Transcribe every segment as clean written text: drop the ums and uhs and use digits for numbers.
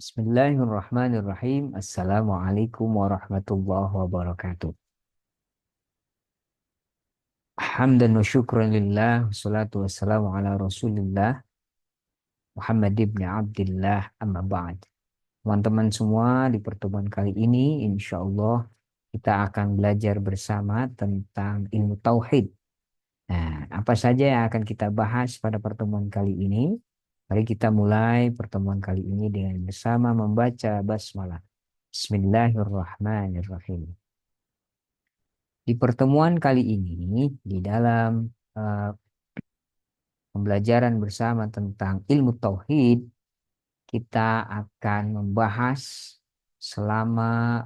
Bismillahirrahmanirrahim. Assalamualaikum warahmatullahi wabarakatuh. Hamdan wa syukran lillah. Wassalatu wassalamu ala rasulillah. Muhammad ibn Abdullah amma ba'd. Teman-teman semua, di pertemuan kali ini insya Allah kita akan belajar bersama tentang ilmu tauhid. Nah, apa saja yang akan kita bahas pada pertemuan kali ini? Mari kita mulai pertemuan kali ini dengan bersama membaca basmalah. Bismillahirrahmanirrahim. Di pertemuan kali ini, di dalam eh, pembelajaran bersama tentang ilmu tauhid, kita akan membahas selama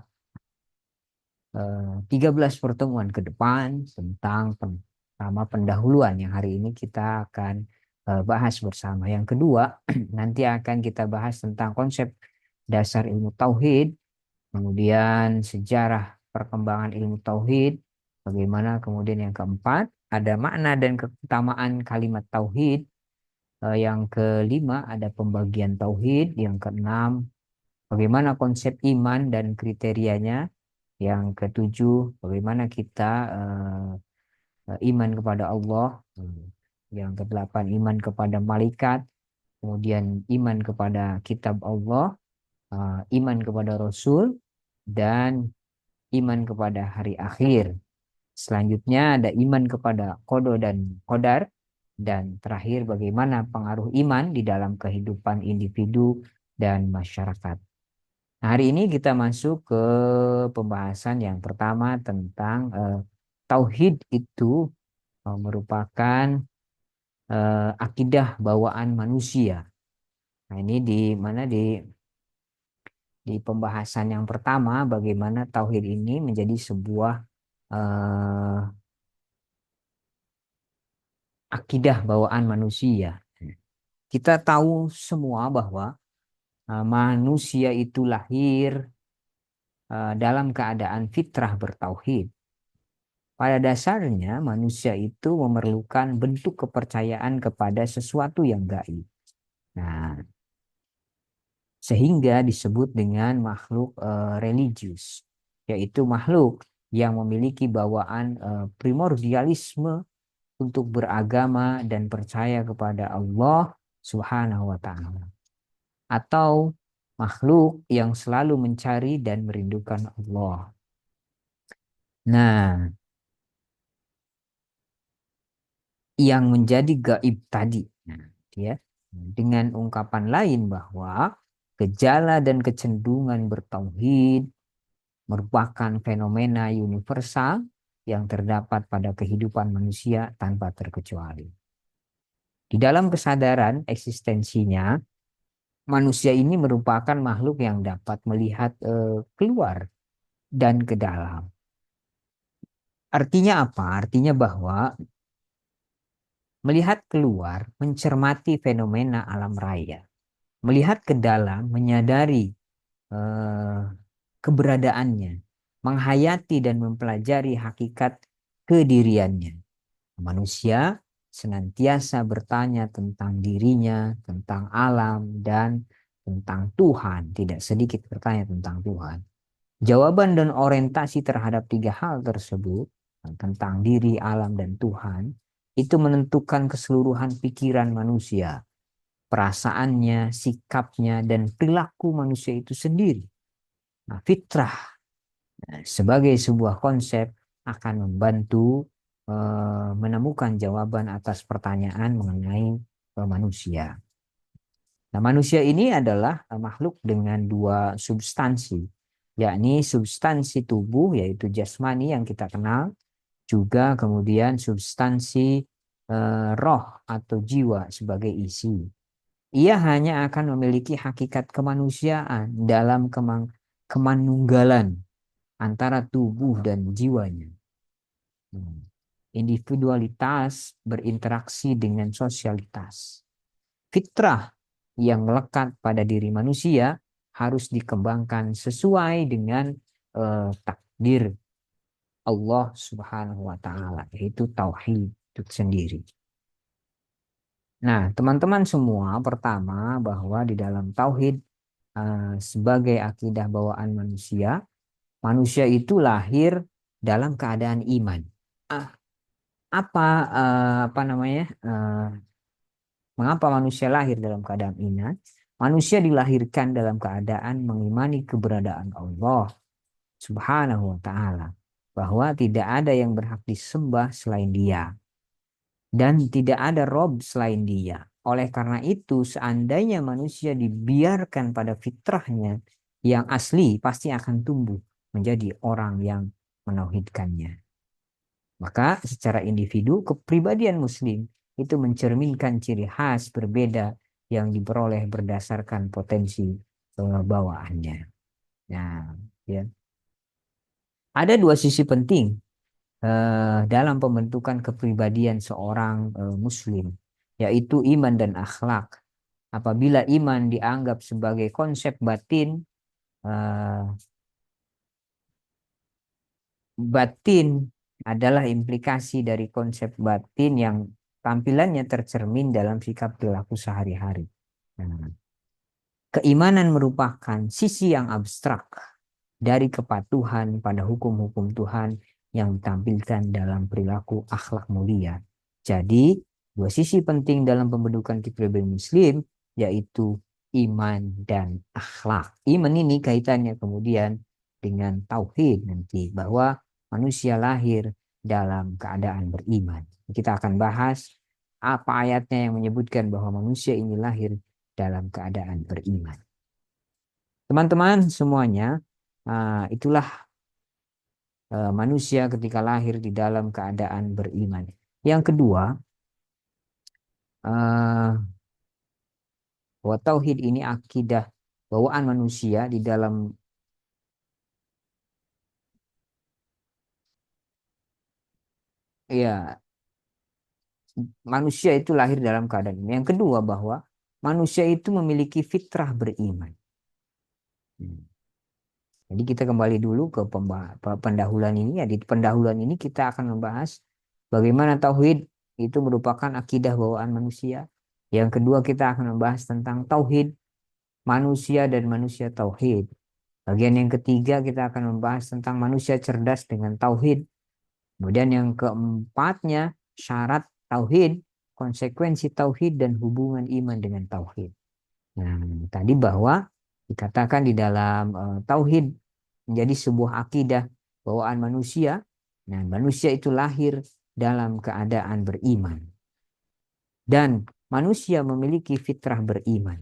13 pertemuan ke depan tentang pertama pendahuluan yang hari ini kita akan bahas bersama. Yang kedua, nanti akan kita bahas tentang konsep dasar ilmu tauhid, kemudian sejarah perkembangan ilmu tauhid, bagaimana kemudian yang keempat, ada makna dan keutamaan kalimat tauhid. Yang kelima, ada pembagian tauhid. Yang keenam, bagaimana konsep iman dan kriterianya. Yang ketujuh, bagaimana kita iman kepada Allah. Yang kedelapan, iman kepada malaikat. Kemudian iman kepada kitab Allah, iman kepada Rasul, dan iman kepada hari akhir. Selanjutnya ada iman kepada qada dan qadar. Dan terakhir bagaimana pengaruh iman di dalam kehidupan individu dan masyarakat. Nah, hari ini kita masuk ke pembahasan yang pertama tentang tauhid itu merupakan akidah bawaan manusia. Nah, ini di pembahasan yang pertama bagaimana tauhid ini menjadi sebuah eh, akidah bawaan manusia. Kita tahu semua bahwa manusia itu lahir dalam keadaan fitrah bertauhid. Pada dasarnya manusia itu memerlukan bentuk kepercayaan kepada sesuatu yang gaib. Nah, sehingga disebut dengan makhluk religius, yaitu makhluk yang memiliki bawaan primordialisme untuk beragama dan percaya kepada Allah Subhanahu wa taala, atau makhluk yang selalu mencari dan merindukan Allah. Nah, yang menjadi gaib tadi, nah, ya, dengan ungkapan lain bahwa gejala dan kecenderungan bertauhid merupakan fenomena universal yang terdapat pada kehidupan manusia tanpa terkecuali. Di dalam kesadaran eksistensinya, manusia ini merupakan makhluk yang dapat melihat keluar dan ke dalam. Artinya apa? Artinya bahwa melihat keluar mencermati fenomena alam raya. Melihat ke dalam menyadari eh, keberadaannya. Menghayati dan mempelajari hakikat kediriannya. Manusia senantiasa bertanya tentang dirinya, tentang alam, dan tentang Tuhan. Tidak sedikit bertanya tentang Tuhan. Jawaban dan orientasi terhadap tiga hal tersebut, tentang diri, alam, dan Tuhan, itu menentukan keseluruhan pikiran manusia, perasaannya, sikapnya, dan perilaku manusia itu sendiri. Nah, fitrah sebagai sebuah konsep akan membantu menemukan jawaban atas pertanyaan mengenai manusia. Nah, manusia ini adalah makhluk dengan dua substansi, yakni substansi tubuh yaitu jasmani yang kita kenal, juga kemudian substansi roh atau jiwa sebagai isi. Ia hanya akan memiliki hakikat kemanusiaan dalam kemanunggalan antara tubuh dan jiwanya. Individualitas berinteraksi dengan sosialitas. Fitrah yang melekat pada diri manusia harus dikembangkan sesuai dengan takdir Allah Subhanahu wa taala, yaitu tauhid itu sendiri. Nah, teman-teman semua, pertama bahwa di dalam tauhid sebagai akidah bawaan manusia, manusia itu lahir dalam keadaan iman. Ah, apa namanya? Mengapa manusia lahir dalam keadaan iman? Manusia dilahirkan dalam keadaan mengimani keberadaan Allah Subhanahu wa taala, bahwa tidak ada yang berhak disembah selain Dia dan tidak ada Rob selain Dia. Oleh karena itu, seandainya manusia dibiarkan pada fitrahnya yang asli, pasti akan tumbuh menjadi orang yang menauhidkannya. Maka secara individu, kepribadian muslim itu mencerminkan ciri khas berbeda yang diperoleh berdasarkan potensi bawaannya. Nah, ya. Ada dua sisi penting dalam pembentukan kepribadian seorang muslim, yaitu iman dan akhlak. Apabila iman dianggap sebagai konsep batin, eh, batin adalah implikasi dari konsep batin yang tampilannya tercermin dalam sikap perilaku sehari-hari. Nah, keimanan merupakan sisi yang abstrak dari kepatuhan pada hukum-hukum Tuhan yang ditampilkan dalam perilaku akhlak mulia. Jadi, dua sisi penting dalam pembentukan kepribadian muslim yaitu iman dan akhlak. Iman ini kaitannya kemudian dengan tauhid nanti, bahwa manusia lahir dalam keadaan beriman. Kita akan bahas apa ayatnya yang menyebutkan bahwa manusia ini lahir dalam keadaan beriman. Teman-teman semuanya, itulah manusia ketika lahir di dalam keadaan beriman. Yang kedua, bahwa tauhid ini akidah bawaan manusia di dalam ya manusia itu lahir dalam keadaan ini. Yang kedua, bahwa manusia itu memiliki fitrah beriman. Jadi kita kembali dulu ke pendahuluan ini. Ya, di pendahuluan ini kita akan membahas bagaimana tauhid itu merupakan akidah bawaan manusia. Yang kedua, kita akan membahas tentang tauhid manusia dan manusia tauhid. Bagian yang ketiga, kita akan membahas tentang manusia cerdas dengan tauhid. Kemudian yang keempatnya, syarat tauhid, konsekuensi tauhid, dan hubungan iman dengan tauhid. Nah, tadi bahwa dikatakan di dalam tauhid menjadi sebuah akidah bawaan manusia. Nah, manusia itu lahir dalam keadaan beriman. Dan manusia memiliki fitrah beriman.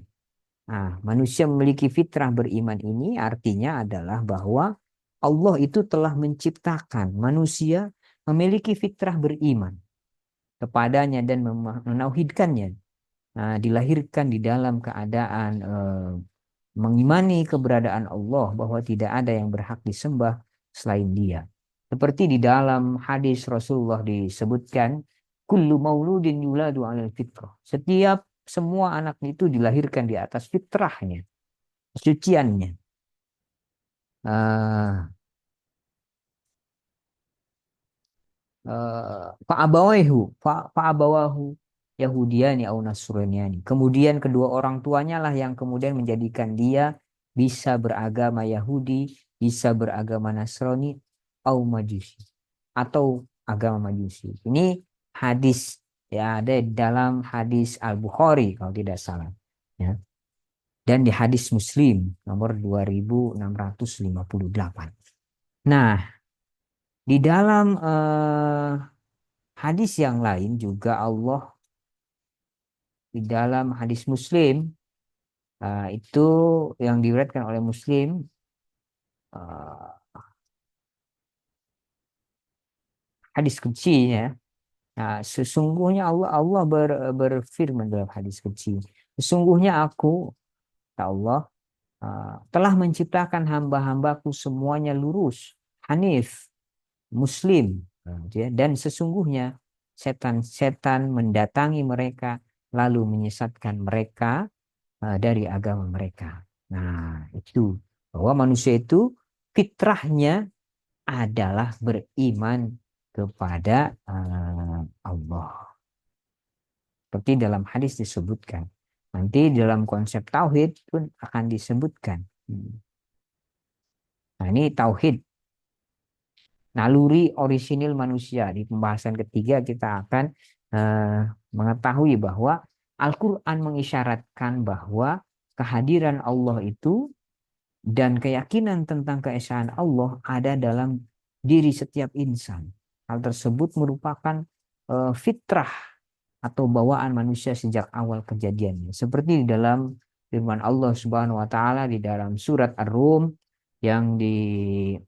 Nah, manusia memiliki fitrah beriman ini artinya adalah bahwa Allah itu telah menciptakan manusia memiliki fitrah beriman kepadanya dan menauhidkannya. Nah, dilahirkan di dalam keadaan mengimani keberadaan Allah, bahwa tidak ada yang berhak disembah selain Dia. Seperti di dalam hadis Rasulullah disebutkan, kullu mauludin yuladu 'alal fitrah. Setiap semua anak itu dilahirkan di atas fitrahnya, kesuciannya. Uh, Fa'abawahu Yahudiani au Nasraniani. Kemudian kedua orang tuanya lah yang kemudian menjadikan dia bisa beragama Yahudi, bisa beragama Nasrani, au Majusi, atau agama Majusi. Ini hadis, ya, ada dalam hadis Al-Bukhari kalau tidak salah. Ya. Dan di hadis Muslim nomor 2658. Nah, di dalam hadis yang lain juga Allah di dalam hadis Muslim itu yang diriwayatkan oleh Muslim, uh, hadis kecil ya. Nah, sesungguhnya Allah berfirman dalam hadis kecil. Sesungguhnya aku, kata Allah, telah menciptakan hamba-hambaku semuanya lurus, hanif, Muslim. Dan sesungguhnya setan-setan mendatangi mereka lalu menyesatkan mereka dari agama mereka. Nah, itu bahwa manusia itu fitrahnya adalah beriman kepada Allah. Seperti dalam hadis disebutkan. Nanti dalam konsep tauhid pun akan disebutkan. Nah, ini tauhid, naluri orisinil manusia. Di pembahasan ketiga kita akan mengetahui bahwa Al-Quran mengisyaratkan bahwa kehadiran Allah itu dan keyakinan tentang keesaan Allah ada dalam diri setiap insan. Hal tersebut merupakan fitrah atau bawaan manusia sejak awal kejadiannya. Seperti di dalam firman Allah Subhanahu wa taala di dalam surat Ar-Rum yang dikatakan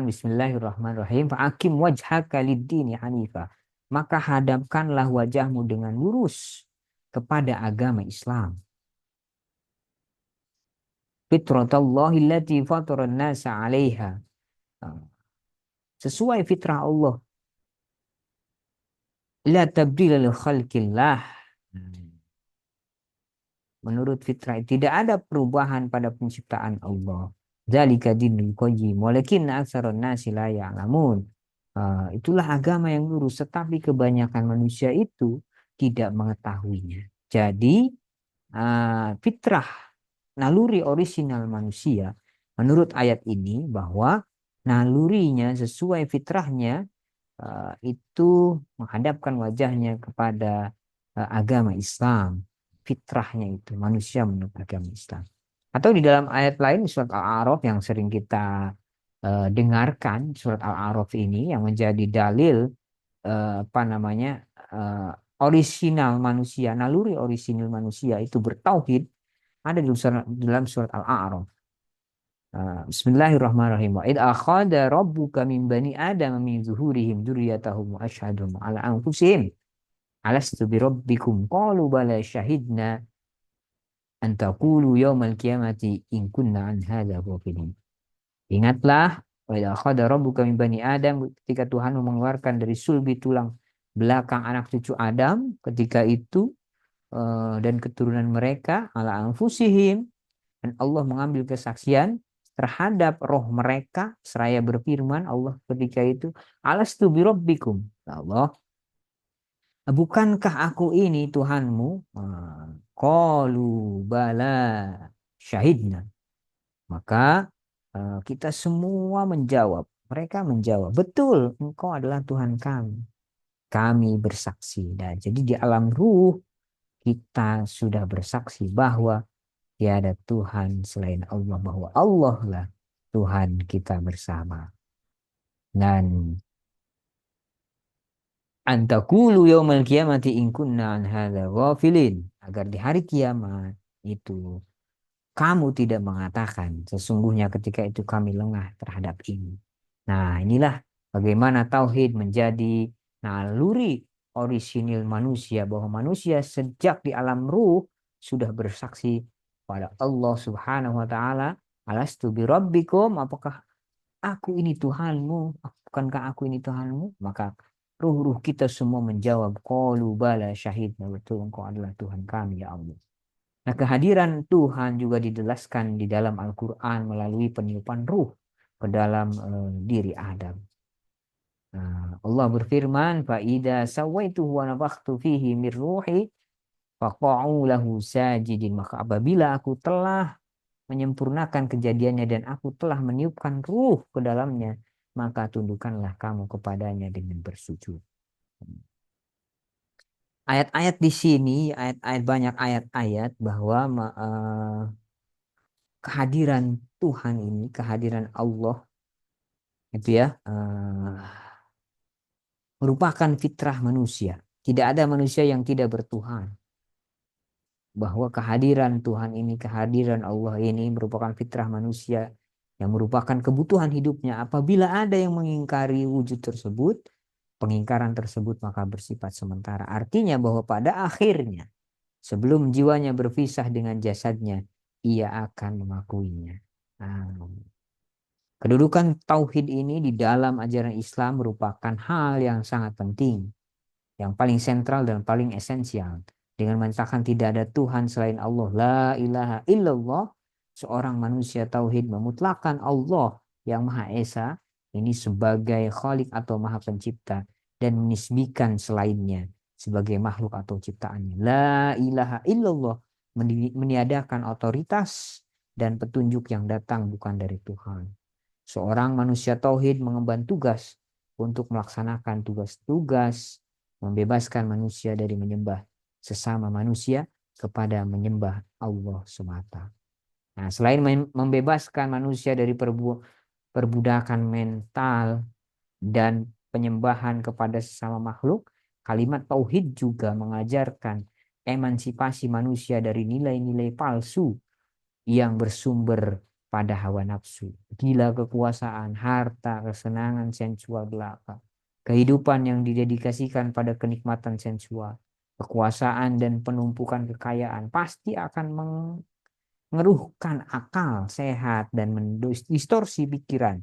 Bismillahirrahmanirrahim, fa'akim wajhaka lid-dini hanifa. Maka hadapkanlah wajahmu dengan lurus kepada agama Islam. Fitratallahi allati fataran nasa 'alaiha. Sesuai fitrah Allah. La tabdila li khalqillah. Menurut fitrah tidak ada perubahan pada penciptaan Allah. Dzalika dinul qayyim walakinna aktsarun nasi la ya'lamun. Itulah agama yang lurus, tetapi kebanyakan manusia itu tidak mengetahuinya. Jadi fitrah, naluri orisinal manusia menurut ayat ini bahwa nalurinya sesuai fitrahnya itu menghadapkan wajahnya kepada agama Islam. Fitrahnya itu manusia menurut agama Islam. Atau di dalam ayat lain surat Al-A'raf yang sering kita dengarkan, surat Al-A'raf ini yang menjadi dalil apa namanya orisinal manusia, naluri orisinal manusia itu bertauhid, ada di dalam surat Al-A'raf. Bismillahirrahmanirrahim. Wa id akhadha rabbuka min bani adam min zuhurihim dzurriyyatahum wa asyhadum ala anfusihim alastu bi rabbikum qalu bala syahidna an taqulu yaumal qiyamati in kunna an hadza ghafilin. Ingatlah wa id akhadha rabbuka min bani adam, ketika Tuhan mengeluarkan dari sulbi tulang belakang anak cucu Adam ketika itu dan keturunan mereka ala anfusihim, dan Allah mengambil kesaksian terhadap roh mereka seraya berfirman Allah ketika itu, alastu birabbikum, Allah, bukankah aku ini Tuhanmu? Qalu bala syahidna. Maka kita semua menjawab, mereka menjawab, betul, engkau adalah Tuhan kami. Kami bersaksi. Dan jadi di alam ruh kita sudah bersaksi bahwa tiada Tuhan selain Allah, bahwa Allah lah Tuhan kita bersama. Dan antakulu yaumal qiyamati in kunna an hadza ghafilin, agar di hari kiamat itu kamu tidak mengatakan sesungguhnya ketika itu kami lengah terhadap ini. Nah, inilah bagaimana tauhid menjadi naluri orisinil manusia, bahwa manusia sejak di alam ruh sudah bersaksi pada Allah Subhanahu wa taala, alastu birabbikum, apakah aku ini Tuhanmu? Bukankah aku ini Tuhanmu? Maka ruh-ruh kita semua menjawab, qalu bala syahidna, betul engkau adalah Tuhan kami ya Allah. Nah, kehadiran Tuhan juga dijelaskan di dalam Al-Quran melalui peniupan ruh ke dalam diri Adam. Nah, Allah berfirman, "Fa'idza sawaituhu wa nafakhtu fihi mir ruhi faqa'u lahu sajidin." Maka apabila aku telah menyempurnakan kejadiannya dan aku telah meniupkan ruh ke dalamnya, maka tundukkanlah kamu kepadanya dengan bersujud. Ayat-ayat di sini, ayat-ayat, banyak ayat-ayat bahwa kehadiran Tuhan ini, kehadiran Allah itu ya merupakan fitrah manusia. Tidak ada manusia yang tidak bertuhan. Bahwa kehadiran Tuhan ini, kehadiran Allah ini merupakan fitrah manusia yang merupakan kebutuhan hidupnya. Apabila ada yang mengingkari wujud tersebut, pengingkaran tersebut maka bersifat sementara. Artinya bahwa pada akhirnya, sebelum jiwanya berpisah dengan jasadnya, ia akan mengakuinya. Kedudukan tauhid ini di dalam ajaran Islam merupakan hal yang sangat penting, yang paling sentral dan paling esensial. Dengan menyatakan tidak ada Tuhan selain Allah, la ilaha illallah, seorang manusia tauhid memutlakkan Allah yang Maha Esa ini sebagai Khalik atau Maha Pencipta dan menisbikan selainnya sebagai makhluk atau ciptaannya. La ilaha illallah, meniadakan otoritas dan petunjuk yang datang bukan dari Tuhan. Seorang manusia tauhid mengemban tugas untuk melaksanakan tugas-tugas membebaskan manusia dari menyembah sesama manusia kepada menyembah Allah semata. Nah, selain membebaskan manusia dari perbudakan mental dan penyembahan kepada sesama makhluk, kalimat tauhid juga mengajarkan emansipasi manusia dari nilai-nilai palsu yang bersumber pada hawa nafsu, gila kekuasaan, harta, kesenangan sensual belaka, kehidupan yang didedikasikan pada kenikmatan sensual, kekuasaan dan penumpukan kekayaan pasti akan mengeruhkan akal sehat dan mendistorsi pikiran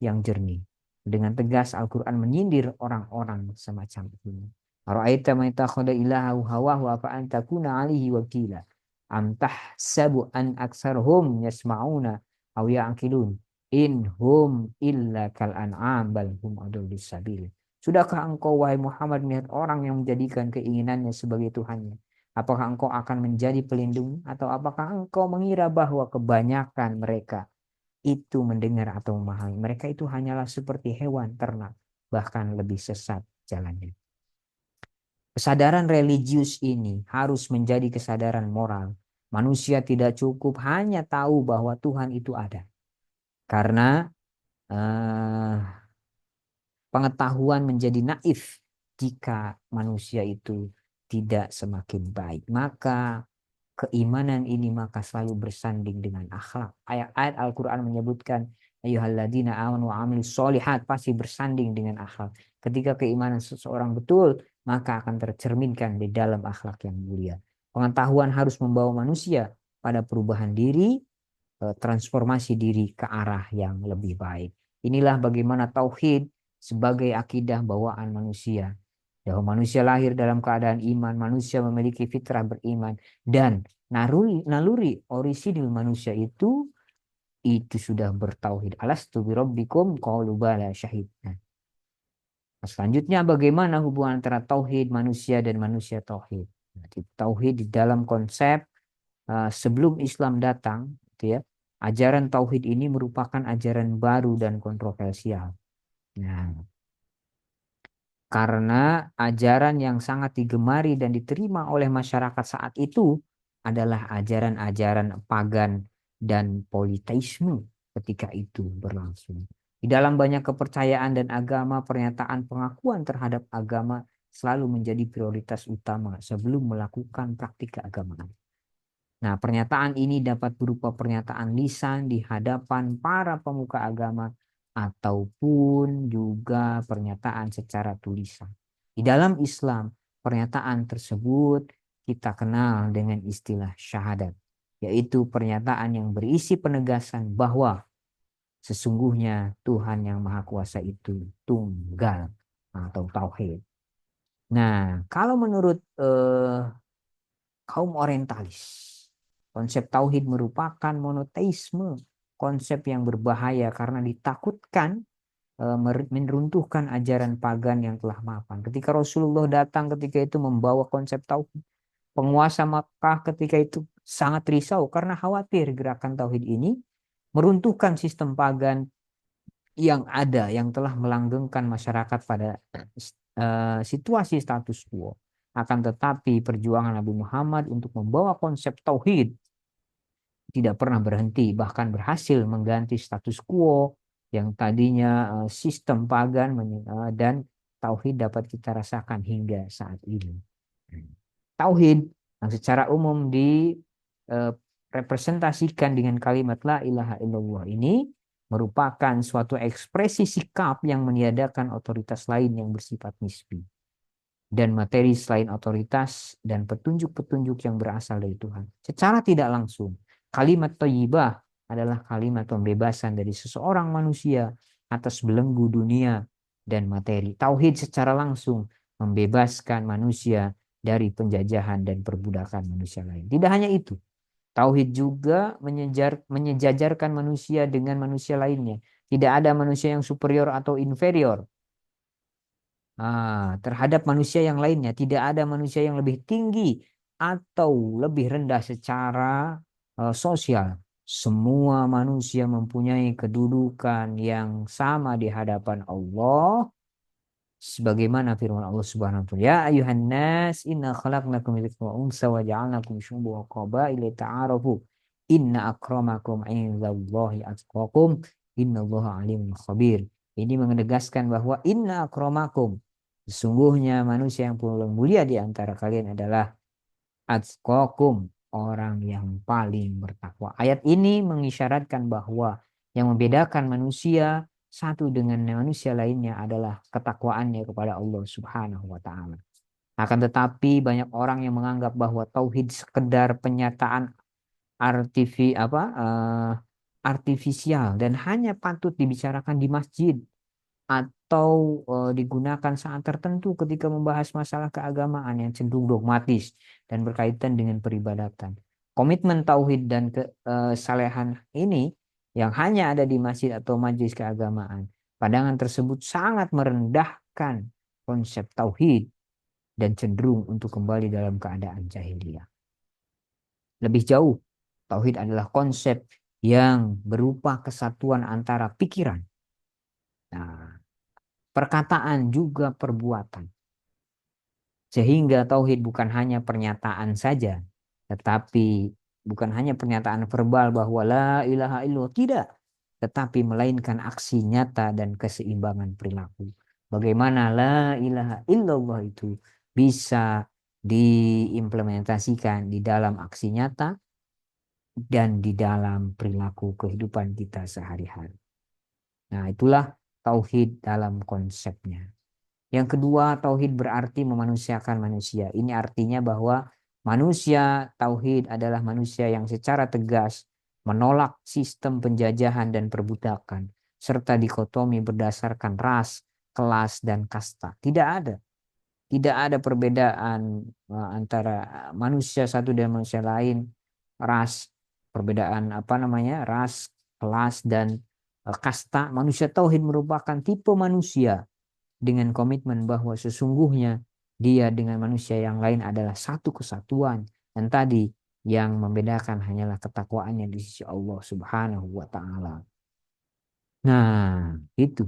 yang jernih. Dengan tegas Al-Quran menyindir orang-orang semacam ini. Ara'aita man ittakhadha ilahahu hawahu afa anta kuna alihi wakila am tahsabu an aksarhum yasma'una aw ya'qilun in hum illa kal an'am bal hum adallis sabil. Sudahkah engkau wahai Muhammad melihat orang yang menjadikan keinginannya sebagai Tuhannya? Apakah engkau akan menjadi pelindung atau apakah engkau mengira bahwa kebanyakan mereka itu mendengar atau memahami? Mereka itu hanyalah seperti hewan ternak, bahkan lebih sesat jalannya. Kesadaran religius ini harus menjadi kesadaran moral. Manusia tidak cukup hanya tahu bahwa Tuhan itu ada. Karena pengetahuan menjadi naif jika manusia itu tidak semakin baik. Maka keimanan ini maka selalu bersanding dengan akhlak. Ayat-ayat Al-Quran menyebutkan ayyuhalladzina amanu wa amilus sholihat, pasti bersanding dengan akhlak. Ketika keimanan seseorang betul, maka akan tercerminkan di dalam akhlak yang mulia. Pengetahuan harus membawa manusia pada perubahan diri, transformasi diri ke arah yang lebih baik. Inilah bagaimana tauhid sebagai akidah bawaan manusia. Bahwa manusia lahir dalam keadaan iman, manusia memiliki fitrah beriman, dan naluri orisinil manusia itu sudah bertauhid. Alastu birabbikum qalu bala syahidna. Selanjutnya bagaimana hubungan antara tauhid manusia dan manusia tauhid. Tauhid di dalam konsep sebelum Islam datang, gitu ya, ajaran tauhid ini merupakan ajaran baru dan kontroversial. Nah, karena ajaran yang sangat digemari dan diterima oleh masyarakat saat itu adalah ajaran-ajaran pagan dan politeisme ketika itu berlangsung. Di dalam banyak kepercayaan dan agama, pernyataan pengakuan terhadap agama selalu menjadi prioritas utama sebelum melakukan praktik keagamaan. Nah, pernyataan ini dapat berupa pernyataan lisan di hadapan para pemuka agama ataupun juga pernyataan secara tulisan. Di dalam Islam, pernyataan tersebut kita kenal dengan istilah syahadat, yaitu pernyataan yang berisi penegasan bahwa sesungguhnya Tuhan yang Maha Kuasa itu tunggal atau tauhid. Nah, kalau menurut kaum orientalis, konsep tauhid merupakan monoteisme, konsep yang berbahaya karena ditakutkan meruntuhkan ajaran pagan yang telah mapan. Ketika Rasulullah datang ketika itu membawa konsep tauhid, penguasa Makkah ketika itu sangat risau karena khawatir gerakan tauhid ini meruntuhkan sistem pagan yang ada, yang telah melanggengkan masyarakat pada situasi status quo. Akan tetapi perjuangan Nabi Muhammad untuk membawa konsep tauhid tidak pernah berhenti, bahkan berhasil mengganti status quo yang tadinya sistem pagan dan tauhid dapat kita rasakan hingga saat ini. Tauhid yang secara umum direpresentasikan dengan kalimat la ilaha illallah ini merupakan suatu ekspresi sikap yang meniadakan otoritas lain yang bersifat nisbi dan materi selain otoritas dan petunjuk-petunjuk yang berasal dari Tuhan. Secara tidak langsung, kalimat thayyibah adalah kalimat pembebasan dari seseorang manusia atas belenggu dunia dan materi. Tauhid secara langsung membebaskan manusia dari penjajahan dan perbudakan manusia lain. Tidak hanya itu, tauhid juga menyejajarkan manusia dengan manusia lainnya. Tidak ada manusia yang superior atau inferior. terhadap manusia yang lainnya. Tidak ada manusia yang lebih tinggi atau lebih rendah secara sosial. Semua manusia mempunyai kedudukan yang sama di hadapan Allah. Sebagaimana firman Allah Subhanahu wa taala, "Ya ayuhan nas, inna khalaqnakum min dzakarin wa unsa wa ja'alnakum syu'uban wa qabaila ta'arafu. Inna akramakum 'indallahi atqakum. Innallaha 'alimun khabir." Ini menegaskan bahwa inna akramakum, sesungguhnya manusia yang paling mulia di antara kalian adalah atqakum, orang yang paling bertakwa. Ayat ini mengisyaratkan bahwa yang membedakan manusia satu dengan manusia lainnya adalah ketakwaannya kepada Allah Subhanahu wa taala. Akan tetapi banyak orang yang menganggap bahwa tauhid sekedar penyataan artifisial dan hanya patut dibicarakan di masjid atau digunakan saat tertentu ketika membahas masalah keagamaan yang cenderung dogmatis dan berkaitan dengan peribadatan. Komitmen tauhid dan kesalehan ini yang hanya ada di masjid atau majelis keagamaan. Pandangan tersebut sangat merendahkan konsep tauhid dan cenderung untuk kembali dalam keadaan jahiliyah. Lebih jauh, tauhid adalah konsep yang berupa kesatuan antara pikiran, nah, perkataan juga perbuatan. Sehingga tauhid bukan hanya pernyataan saja, tetapi bukan hanya pernyataan verbal bahwa la ilaha illallah, tidak, tetapi melainkan aksi nyata dan keseimbangan perilaku. Bagaimana la ilaha illallah itu bisa diimplementasikan di dalam aksi nyata dan di dalam perilaku kehidupan kita sehari-hari. Nah, itulah tauhid dalam konsepnya. Yang kedua, tauhid berarti memanusiakan manusia. Ini artinya bahwa manusia tauhid adalah manusia yang secara tegas menolak sistem penjajahan dan perbudakan, serta dikotomi berdasarkan ras, kelas, dan kasta. Tidak ada. Tidak ada perbedaan antara manusia satu dan manusia lain, ras, perbedaan ras, kelas, dan kasta. Manusia tauhid merupakan tipe manusia dengan komitmen bahwa sesungguhnya dia dengan manusia yang lain adalah satu kesatuan. Dan tadi yang membedakan hanyalah ketakwaannya di sisi Allah Subhanahu wa taala. Nah, itu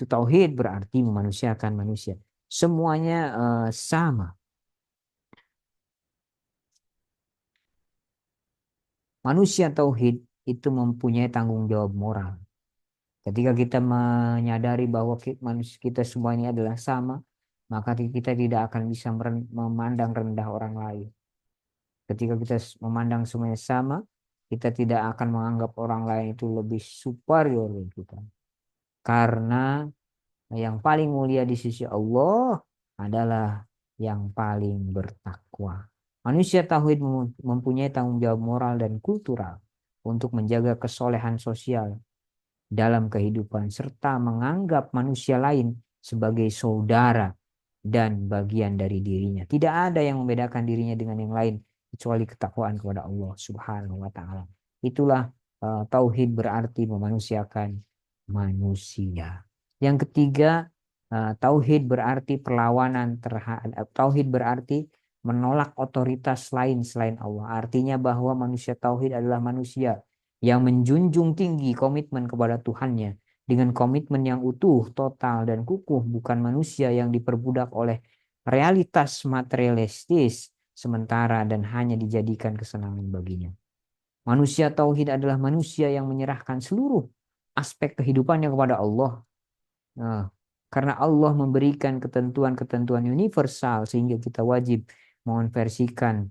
tauhid berarti memanusiakan manusia. Semuanya sama. Manusia tauhid itu mempunyai tanggung jawab moral. Ketika kita menyadari bahwa kita semua ini adalah sama, maka kita tidak akan bisa memandang rendah orang lain. Ketika kita memandang semuanya sama, kita tidak akan menganggap orang lain itu lebih superior dari kita. Karena yang paling mulia di sisi Allah adalah yang paling bertakwa. Manusia tauhid mempunyai tanggung jawab moral dan kultural untuk menjaga kesolehan sosial dalam kehidupan serta menganggap manusia lain sebagai saudara dan bagian dari dirinya. Tidak ada yang membedakan dirinya dengan yang lain kecuali ketakwaan kepada Allah Subhanahu wa taala. Itulah tauhid berarti memanusiakan manusia. Yang ketiga, tauhid berarti perlawanan terhadap tauhid berarti menolak otoritas lain selain Allah. Artinya bahwa manusia tauhid adalah manusia yang menjunjung tinggi komitmen kepada Tuhannya dengan komitmen yang utuh, total, dan kukuh, bukan manusia yang diperbudak oleh realitas materialistis sementara dan hanya dijadikan kesenangan baginya. Manusia tauhid adalah manusia yang menyerahkan seluruh aspek kehidupannya kepada Allah. Nah, karena Allah memberikan ketentuan-ketentuan universal sehingga kita wajib mengonversikan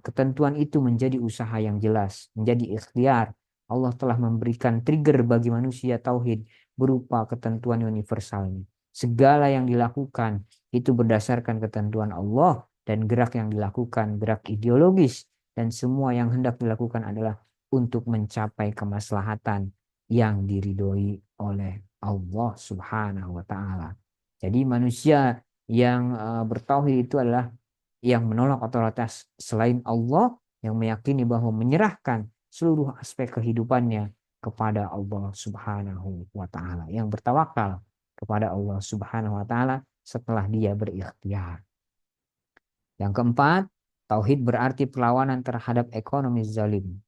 ketentuan itu menjadi usaha yang jelas, menjadi ikhtiar. Allah telah memberikan trigger bagi manusia tauhid berupa ketentuan universalnya. Segala yang dilakukan itu berdasarkan ketentuan Allah dan gerak yang dilakukan gerak ideologis dan semua yang hendak dilakukan adalah untuk mencapai kemaslahatan yang diridhoi oleh Allah Subhanahu wa taala. Jadi manusia yang bertauhid itu adalah yang menolak otoritas selain Allah, yang meyakini bahwa menyerahkan seluruh aspek kehidupannya kepada Allah Subhanahu wa taala, yang bertawakal kepada Allah Subhanahu wa taala setelah dia berikhtiar. Yang keempat, tauhid berarti perlawanan terhadap ekonomi zalim.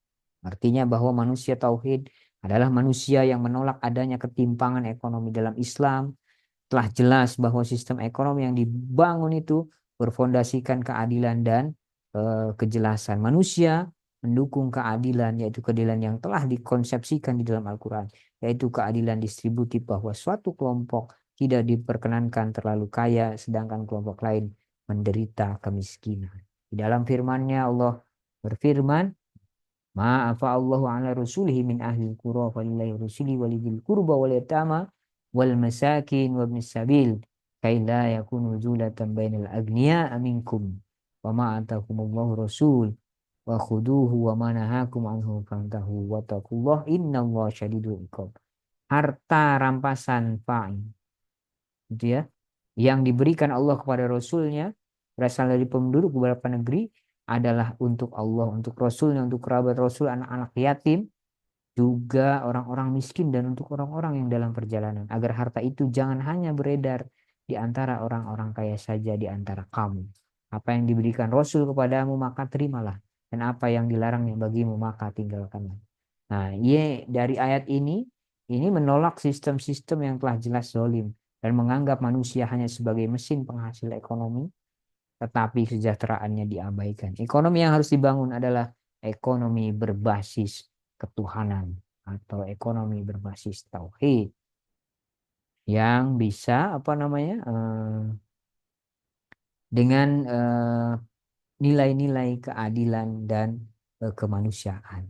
Artinya bahwa manusia tauhid adalah manusia yang menolak adanya ketimpangan ekonomi dalam Islam. Telah jelas bahwa sistem ekonomi yang dibangun itu berfondasikan keadilan dan kejelasan. Manusia mendukung keadilan, yaitu keadilan yang telah dikonsepsikan di dalam Al-Quran, yaitu keadilan distributif bahwa suatu kelompok tidak diperkenankan terlalu kaya, sedangkan kelompok lain menderita kemiskinan. Di dalam firman-Nya Allah berfirman, Ma'afa Allahu ala rasulihi min ahli qura walillahi rusuli walidil qurba wal yatama wal masakin wa ibnis sabil kai la yakunu zulatan bainal agniya minkum wa ma atakumullahu rasul wa khuduhu wa ma nahakum anhu fantahu wa taqullah innallaha syadidul iqab. Harta rampasan fa'in, gitu ya, yang diberikan Allah kepada Rasulnya berasal dari penduduk beberapa negeri adalah untuk Allah, untuk Rasulnya, untuk kerabat Rasul, anak-anak yatim, juga orang-orang miskin dan untuk orang-orang yang dalam perjalanan. Agar harta itu jangan hanya beredar di antara orang-orang kaya saja di antara kamu. Apa yang diberikan Rasul kepadamu maka terimalah. Dan apa yang dilarangnya bagimu maka tinggalkanlah. Nah, dari ayat ini menolak sistem-sistem yang telah jelas zalim dan menganggap manusia hanya sebagai mesin penghasil ekonomi, tetapi kesejahteraannya diabaikan. Ekonomi yang harus dibangun adalah ekonomi berbasis ketuhanan atau ekonomi berbasis tauhid yang bisa dengan nilai-nilai keadilan dan kemanusiaan.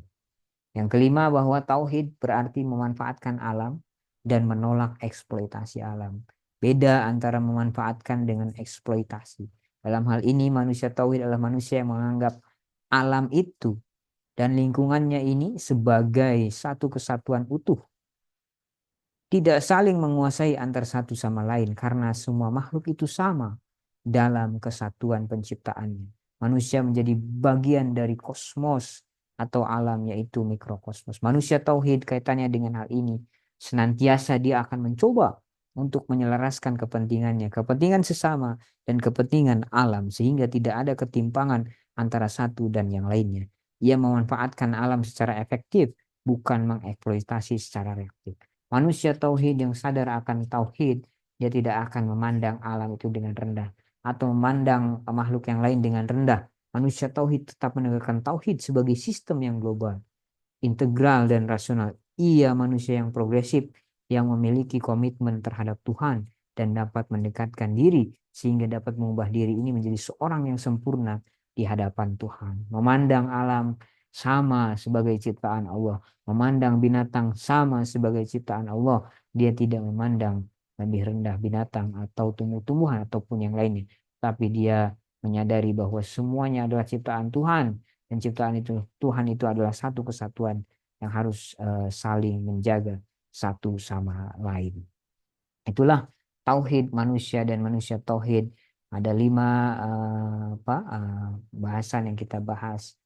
Yang kelima, bahwa tauhid berarti memanfaatkan alam dan menolak eksploitasi alam. Beda antara memanfaatkan dengan eksploitasi. Dalam hal ini manusia tauhid adalah manusia yang menganggap alam itu dan lingkungannya ini sebagai satu kesatuan utuh. Tidak saling menguasai antar satu sama lain karena semua makhluk itu sama dalam kesatuan penciptaannya. Manusia menjadi bagian dari kosmos atau alam, yaitu mikrokosmos. Manusia tauhid kaitannya dengan hal ini. Senantiasa dia akan mencoba untuk menyelaraskan kepentingannya, kepentingan sesama dan kepentingan alam, sehingga tidak ada ketimpangan antara satu dan yang lainnya. Ia memanfaatkan alam secara efektif, bukan mengeksploitasi secara reaktif. Manusia tauhid yang sadar akan tauhid, dia tidak akan memandang alam itu dengan rendah atau memandang makhluk yang lain dengan rendah. Manusia tauhid tetap menegakkan tauhid sebagai sistem yang global, integral dan rasional. Ia manusia yang progresif, yang memiliki komitmen terhadap Tuhan dan dapat mendekatkan diri sehingga dapat mengubah diri ini menjadi seorang yang sempurna di hadapan Tuhan. Memandang alam sama sebagai ciptaan Allah, memandang binatang sama sebagai ciptaan Allah. Dia tidak memandang lebih rendah binatang atau tumbuh-tumbuhan ataupun yang lainnya, tapi dia menyadari bahwa semuanya adalah ciptaan Tuhan, dan ciptaan itu, Tuhan itu adalah satu kesatuan yang harus saling menjaga satu sama lain. Itulah tauhid manusia dan manusia tauhid. Ada 5 bahasan yang kita bahas.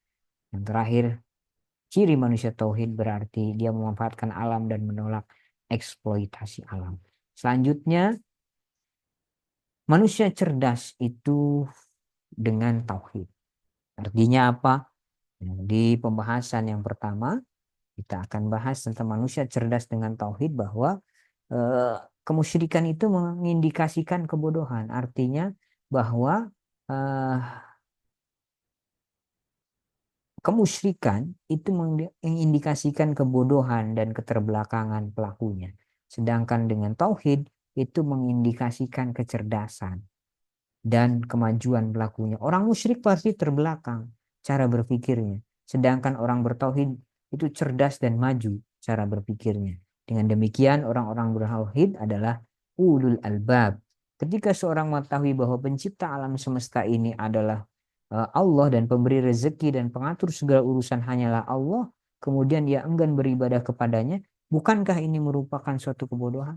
Yang terakhir, ciri manusia tauhid berarti dia memanfaatkan alam dan menolak eksploitasi alam. Selanjutnya, manusia cerdas itu dengan tauhid. Artinya apa? Di pembahasan yang pertama, kita akan bahas tentang manusia cerdas dengan tauhid, bahwa kemusyrikan itu mengindikasikan kebodohan. Artinya bahwa kemusyrikan itu mengindikasikan kebodohan dan keterbelakangan pelakunya. Sedangkan dengan tauhid itu mengindikasikan kecerdasan dan kemajuan pelakunya. Orang musyrik pasti terbelakang cara berpikirnya. Sedangkan orang bertauhid itu cerdas dan maju cara berpikirnya. Dengan demikian orang-orang bertauhid adalah ulul albab. Ketika seorang mengetahui bahwa pencipta alam semesta ini adalah Allah dan pemberi rezeki dan pengatur segala urusan hanyalah Allah, kemudian dia enggan beribadah kepadanya, bukankah ini merupakan suatu kebodohan?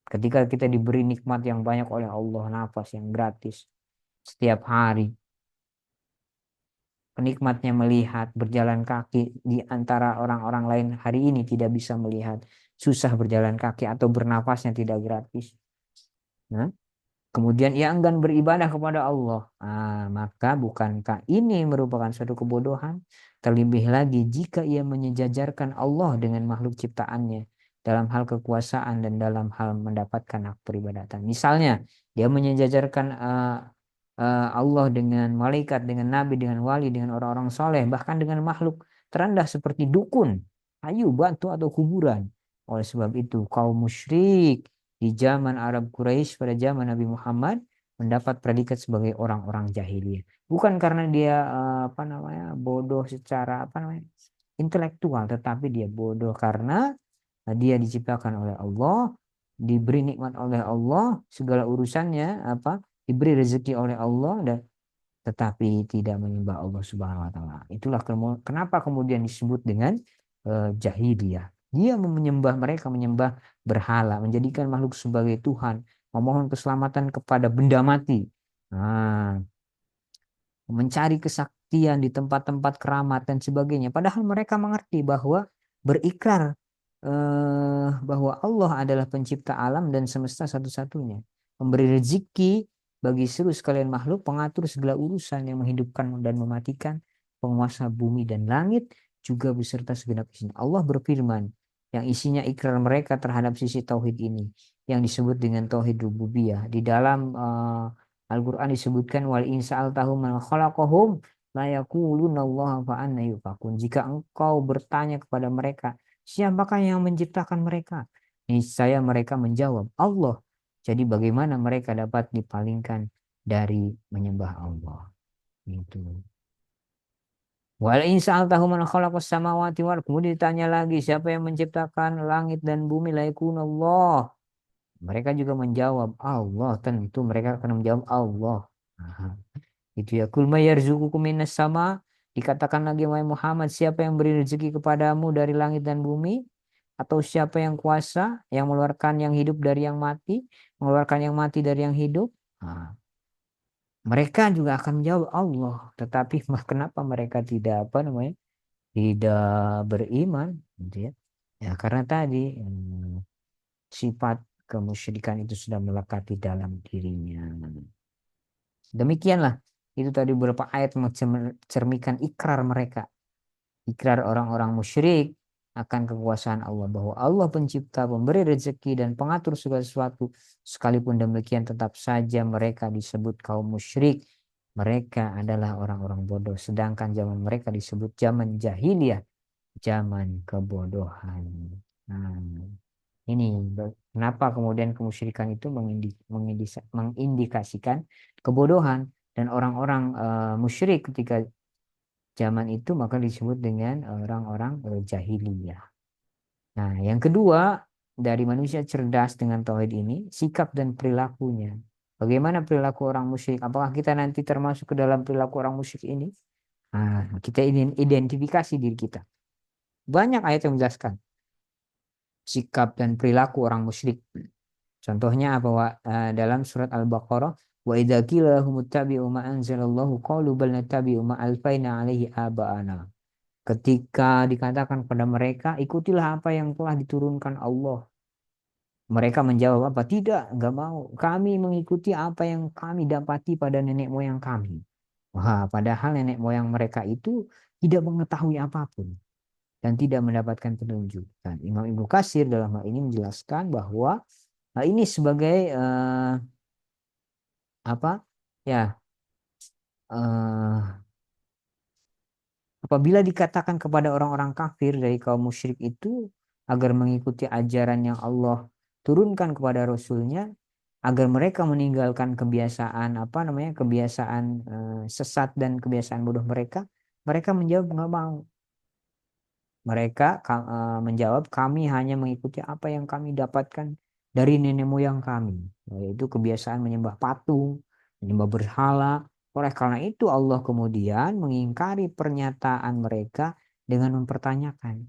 Ketika kita diberi nikmat yang banyak oleh Allah, nafas yang gratis setiap hari, penikmatnya melihat berjalan kaki di antara orang-orang lain hari ini tidak bisa melihat, susah berjalan kaki atau bernafasnya tidak gratis. Nah, kemudian ia enggan beribadah kepada Allah. Maka bukankah ini merupakan suatu kebodohan? Terlebih lagi jika ia menyejajarkan Allah dengan makhluk ciptaannya dalam hal kekuasaan dan dalam hal mendapatkan hak peribadatan. Misalnya, dia menyejajarkan Allah dengan malaikat, dengan nabi, dengan wali, dengan orang-orang soleh, bahkan dengan makhluk terendah seperti dukun, kayu, batu, atau kuburan. Oleh sebab itu, kaum musyrik di zaman Arab Quraisy pada zaman Nabi Muhammad mendapat predikat sebagai orang-orang jahiliyah. Bukan karena dia bodoh secara intelektual, tetapi dia bodoh karena dia diciptakan oleh Allah, diberi nikmat oleh Allah, segala urusannya diberi rezeki oleh Allah dan tetapi tidak menyembah Allah Subhanahu wa taala. Itulah kenapa kemudian disebut dengan jahiliyah. Dia menyembah mereka, menyembah berhala, menjadikan makhluk sebagai Tuhan, memohon keselamatan kepada benda mati. Nah, mencari kesaktian di tempat-tempat keramat dan sebagainya. Padahal mereka mengerti bahwa berikrar bahwa Allah adalah pencipta alam dan semesta satu-satunya, memberi rezeki bagi seluruh sekalian makhluk, pengatur segala urusan yang menghidupkan dan mematikan, penguasa bumi dan langit, juga beserta segenap isinya. Allah berfirman, yang isinya ikrar mereka terhadap sisi tauhid ini, yang disebut dengan tauhid rububiyah. Di dalam Al-Quran disebutkan wal insa'altahum man khalaqahum la yaqulunallaha fa anna yufakun. Jika engkau bertanya kepada mereka, siapakah yang menciptakan mereka? Niscaya mereka menjawab, Allah. Jadi bagaimana mereka dapat dipalingkan dari menyembah Allah? Itu. Wal insa'altahum man khalaqas samawati wal. Kemudian ditanya lagi, siapa yang menciptakan langit dan bumi? La yakunallah. Mereka juga menjawab, Allah. Tentu mereka akan menjawab Allah. Aha. Itu ya. Kul may yarzuqukum minas sama. Dikatakan lagi wahai Muhammad, siapa yang beri rezeki kepadamu dari langit dan bumi? Atau siapa yang kuasa, yang mengeluarkan yang hidup dari yang mati, mengeluarkan yang mati dari yang hidup? Nah, mereka juga akan menjawab Allah. Tetapi kenapa mereka tidak beriman? Gitu ya. Ya karena tadi sifat kemusyrikan itu sudah melekat di dalam dirinya. Demikianlah itu tadi beberapa ayat mencerminkan ikrar mereka, ikrar orang-orang musyrik akan kekuasaan Allah, bahwa Allah pencipta, pemberi rezeki dan pengatur segala sesuatu. Sekalipun demikian tetap saja mereka disebut kaum musyrik. Mereka adalah orang-orang bodoh, sedangkan zaman mereka disebut zaman jahiliyah, zaman kebodohan. Nah, ini kenapa kemudian kemusyrikan itu mengindikasikan kebodohan, dan orang-orang musyrik ketika zaman itu maka disebut dengan orang-orang jahiliyah. Nah, yang kedua, dari manusia cerdas dengan tauhid ini, sikap dan perilakunya. Bagaimana perilaku orang musyrik? Apakah kita nanti termasuk ke dalam perilaku orang musyrik ini? Nah, kita identifikasi diri kita. Banyak ayat yang menjelaskan sikap dan perilaku orang musyrik. Contohnya apa? Dalam surat Al-Baqarah, wa idza qila lahum ittabi'u ma anzalallahu qalu bal nattabi'u ma alfaina 'alaihi aba'ana. Ketika dikatakan kepada mereka, ikutilah apa yang telah diturunkan Allah. Mereka menjawab apa? Tidak, enggak mau. Kami mengikuti apa yang kami dapati pada nenek moyang kami. Wah, padahal nenek moyang mereka itu tidak mengetahui apapun dan tidak mendapatkan petunjuk. Dan Imam Ibnu Katsir dalam hal ini menjelaskan bahwa ini sebagai apa? Ya, eh, apabila dikatakan kepada orang-orang kafir dari kaum musyrik itu agar mengikuti ajaran yang Allah turunkan kepada Rasulnya, agar mereka meninggalkan kebiasaan kebiasaan sesat dan kebiasaan bodoh mereka, mereka menjawab nggak mau. Mereka menjawab, kami hanya mengikuti apa yang kami dapatkan dari nenek moyang kami, yaitu kebiasaan menyembah patung, menyembah berhala. Oleh karena itu Allah kemudian mengingkari pernyataan mereka dengan mempertanyakan,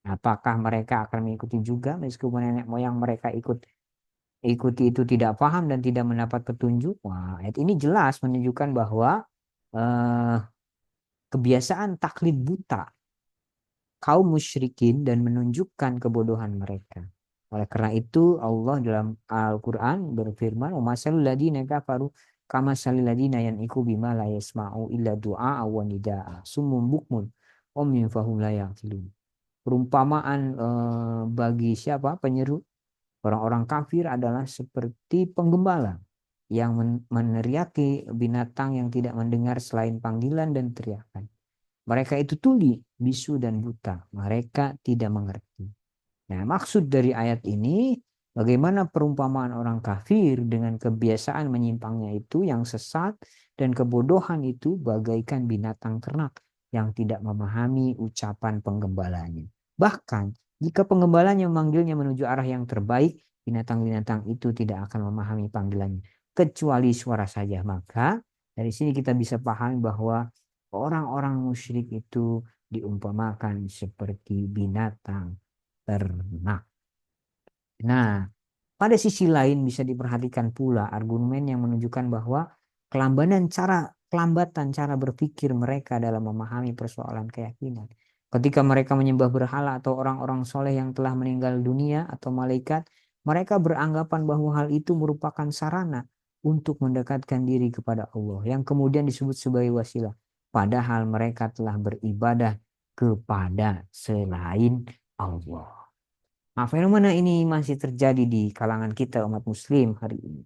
apakah mereka akan mengikuti juga meskipun nenek moyang mereka ikuti itu tidak paham dan tidak mendapat petunjuk. Wah, ayat ini jelas menunjukkan bahwa eh, kebiasaan taklid buta kaum musyrikin dan menunjukkan kebodohan mereka. Oleh karena itu Allah dalam Al-Quran berfirman, "Wa masalul ladina kafaru kama salil ladina yan'iku bima la yasma'u illa du'a wa nida'a summun bukmun umyun fahum la ya'qilun." Perumpamaan bagi siapa penyeru orang-orang kafir adalah seperti penggembala yang meneriaki binatang yang tidak mendengar selain panggilan dan teriakan. Mereka itu tuli, bisu dan buta. Mereka tidak mengerti. Nah, maksud dari ayat ini, bagaimana perumpamaan orang kafir dengan kebiasaan menyimpangnya itu yang sesat dan kebodohan itu bagaikan binatang ternak yang tidak memahami ucapan penggembalanya. Bahkan, jika penggembalanya memanggilnya menuju arah yang terbaik, binatang-binatang itu tidak akan memahami panggilannya, kecuali suara saja. Maka, dari sini kita bisa pahami bahwa orang-orang musyrik itu diumpamakan seperti binatang ternak. Nah, pada sisi lain bisa diperhatikan pula argumen yang menunjukkan bahwa kelambatan cara berpikir mereka dalam memahami persoalan keyakinan. Ketika mereka menyembah berhala atau orang-orang soleh yang telah meninggal dunia atau malaikat, mereka beranggapan bahwa hal itu merupakan sarana untuk mendekatkan diri kepada Allah, yang kemudian disebut sebagai wasilah. Padahal mereka telah beribadah kepada selain Allah. Nah, fenomena ini masih terjadi di kalangan kita umat muslim hari ini.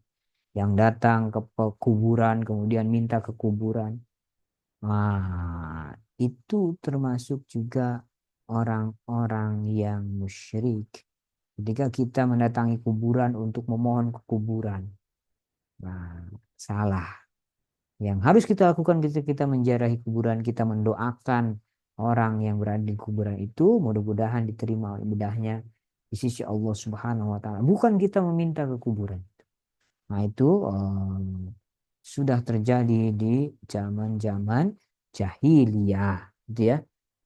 Yang datang ke kuburan, kemudian minta ke kuburan. Nah, itu termasuk juga orang-orang yang musyrik. Ketika kita mendatangi kuburan untuk memohon ke kuburan. Nah, salah. Yang harus kita lakukan ketika kita menziarahi kuburan, kita mendoakan orang yang berada di kuburan itu, mudah-mudahan diterima ibadahnya di sisi Allah Subhanahu wa taala. Bukan kita meminta ke kuburan. Nah, itu sudah terjadi di zaman-zaman jahiliyah, gitu ya.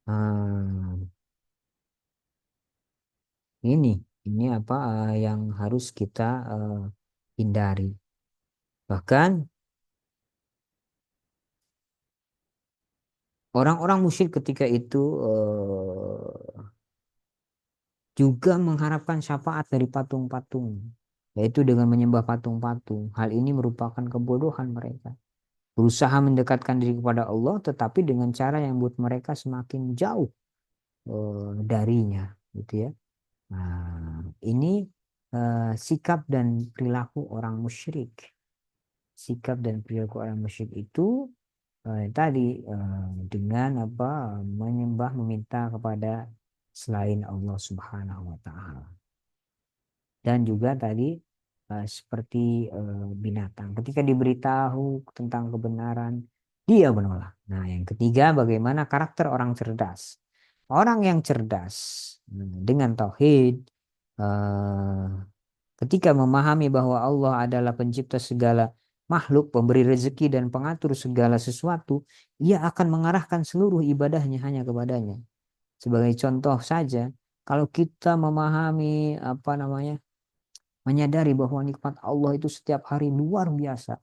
Hmm, ini ini apa yang harus kita hindari. Bahkan orang-orang musyrik ketika itu juga mengharapkan syafaat dari patung-patung, yaitu dengan menyembah patung-patung. Hal ini merupakan kebodohan mereka. Berusaha mendekatkan diri kepada Allah, tetapi dengan cara yang membuat mereka semakin jauh darinya, gitu ya. Nah, ini sikap dan perilaku orang musyrik. Sikap dan perilaku orang musyrik itu tadi dengan apa menyembah meminta kepada selain Allah Subhanahu wa taala. Dan juga tadi seperti binatang. Ketika diberitahu tentang kebenaran, dia menolak. Nah, yang ketiga, bagaimana karakter orang cerdas. Orang yang cerdas dengan tauhid, eh, ketika memahami bahwa Allah adalah pencipta segala makhluk, pemberi rezeki dan pengatur segala sesuatu, ia akan mengarahkan seluruh ibadahnya hanya kepadanya. Sebagai contoh saja, kalau kita memahami apa namanya, menyadari bahwa nikmat Allah itu setiap hari luar biasa.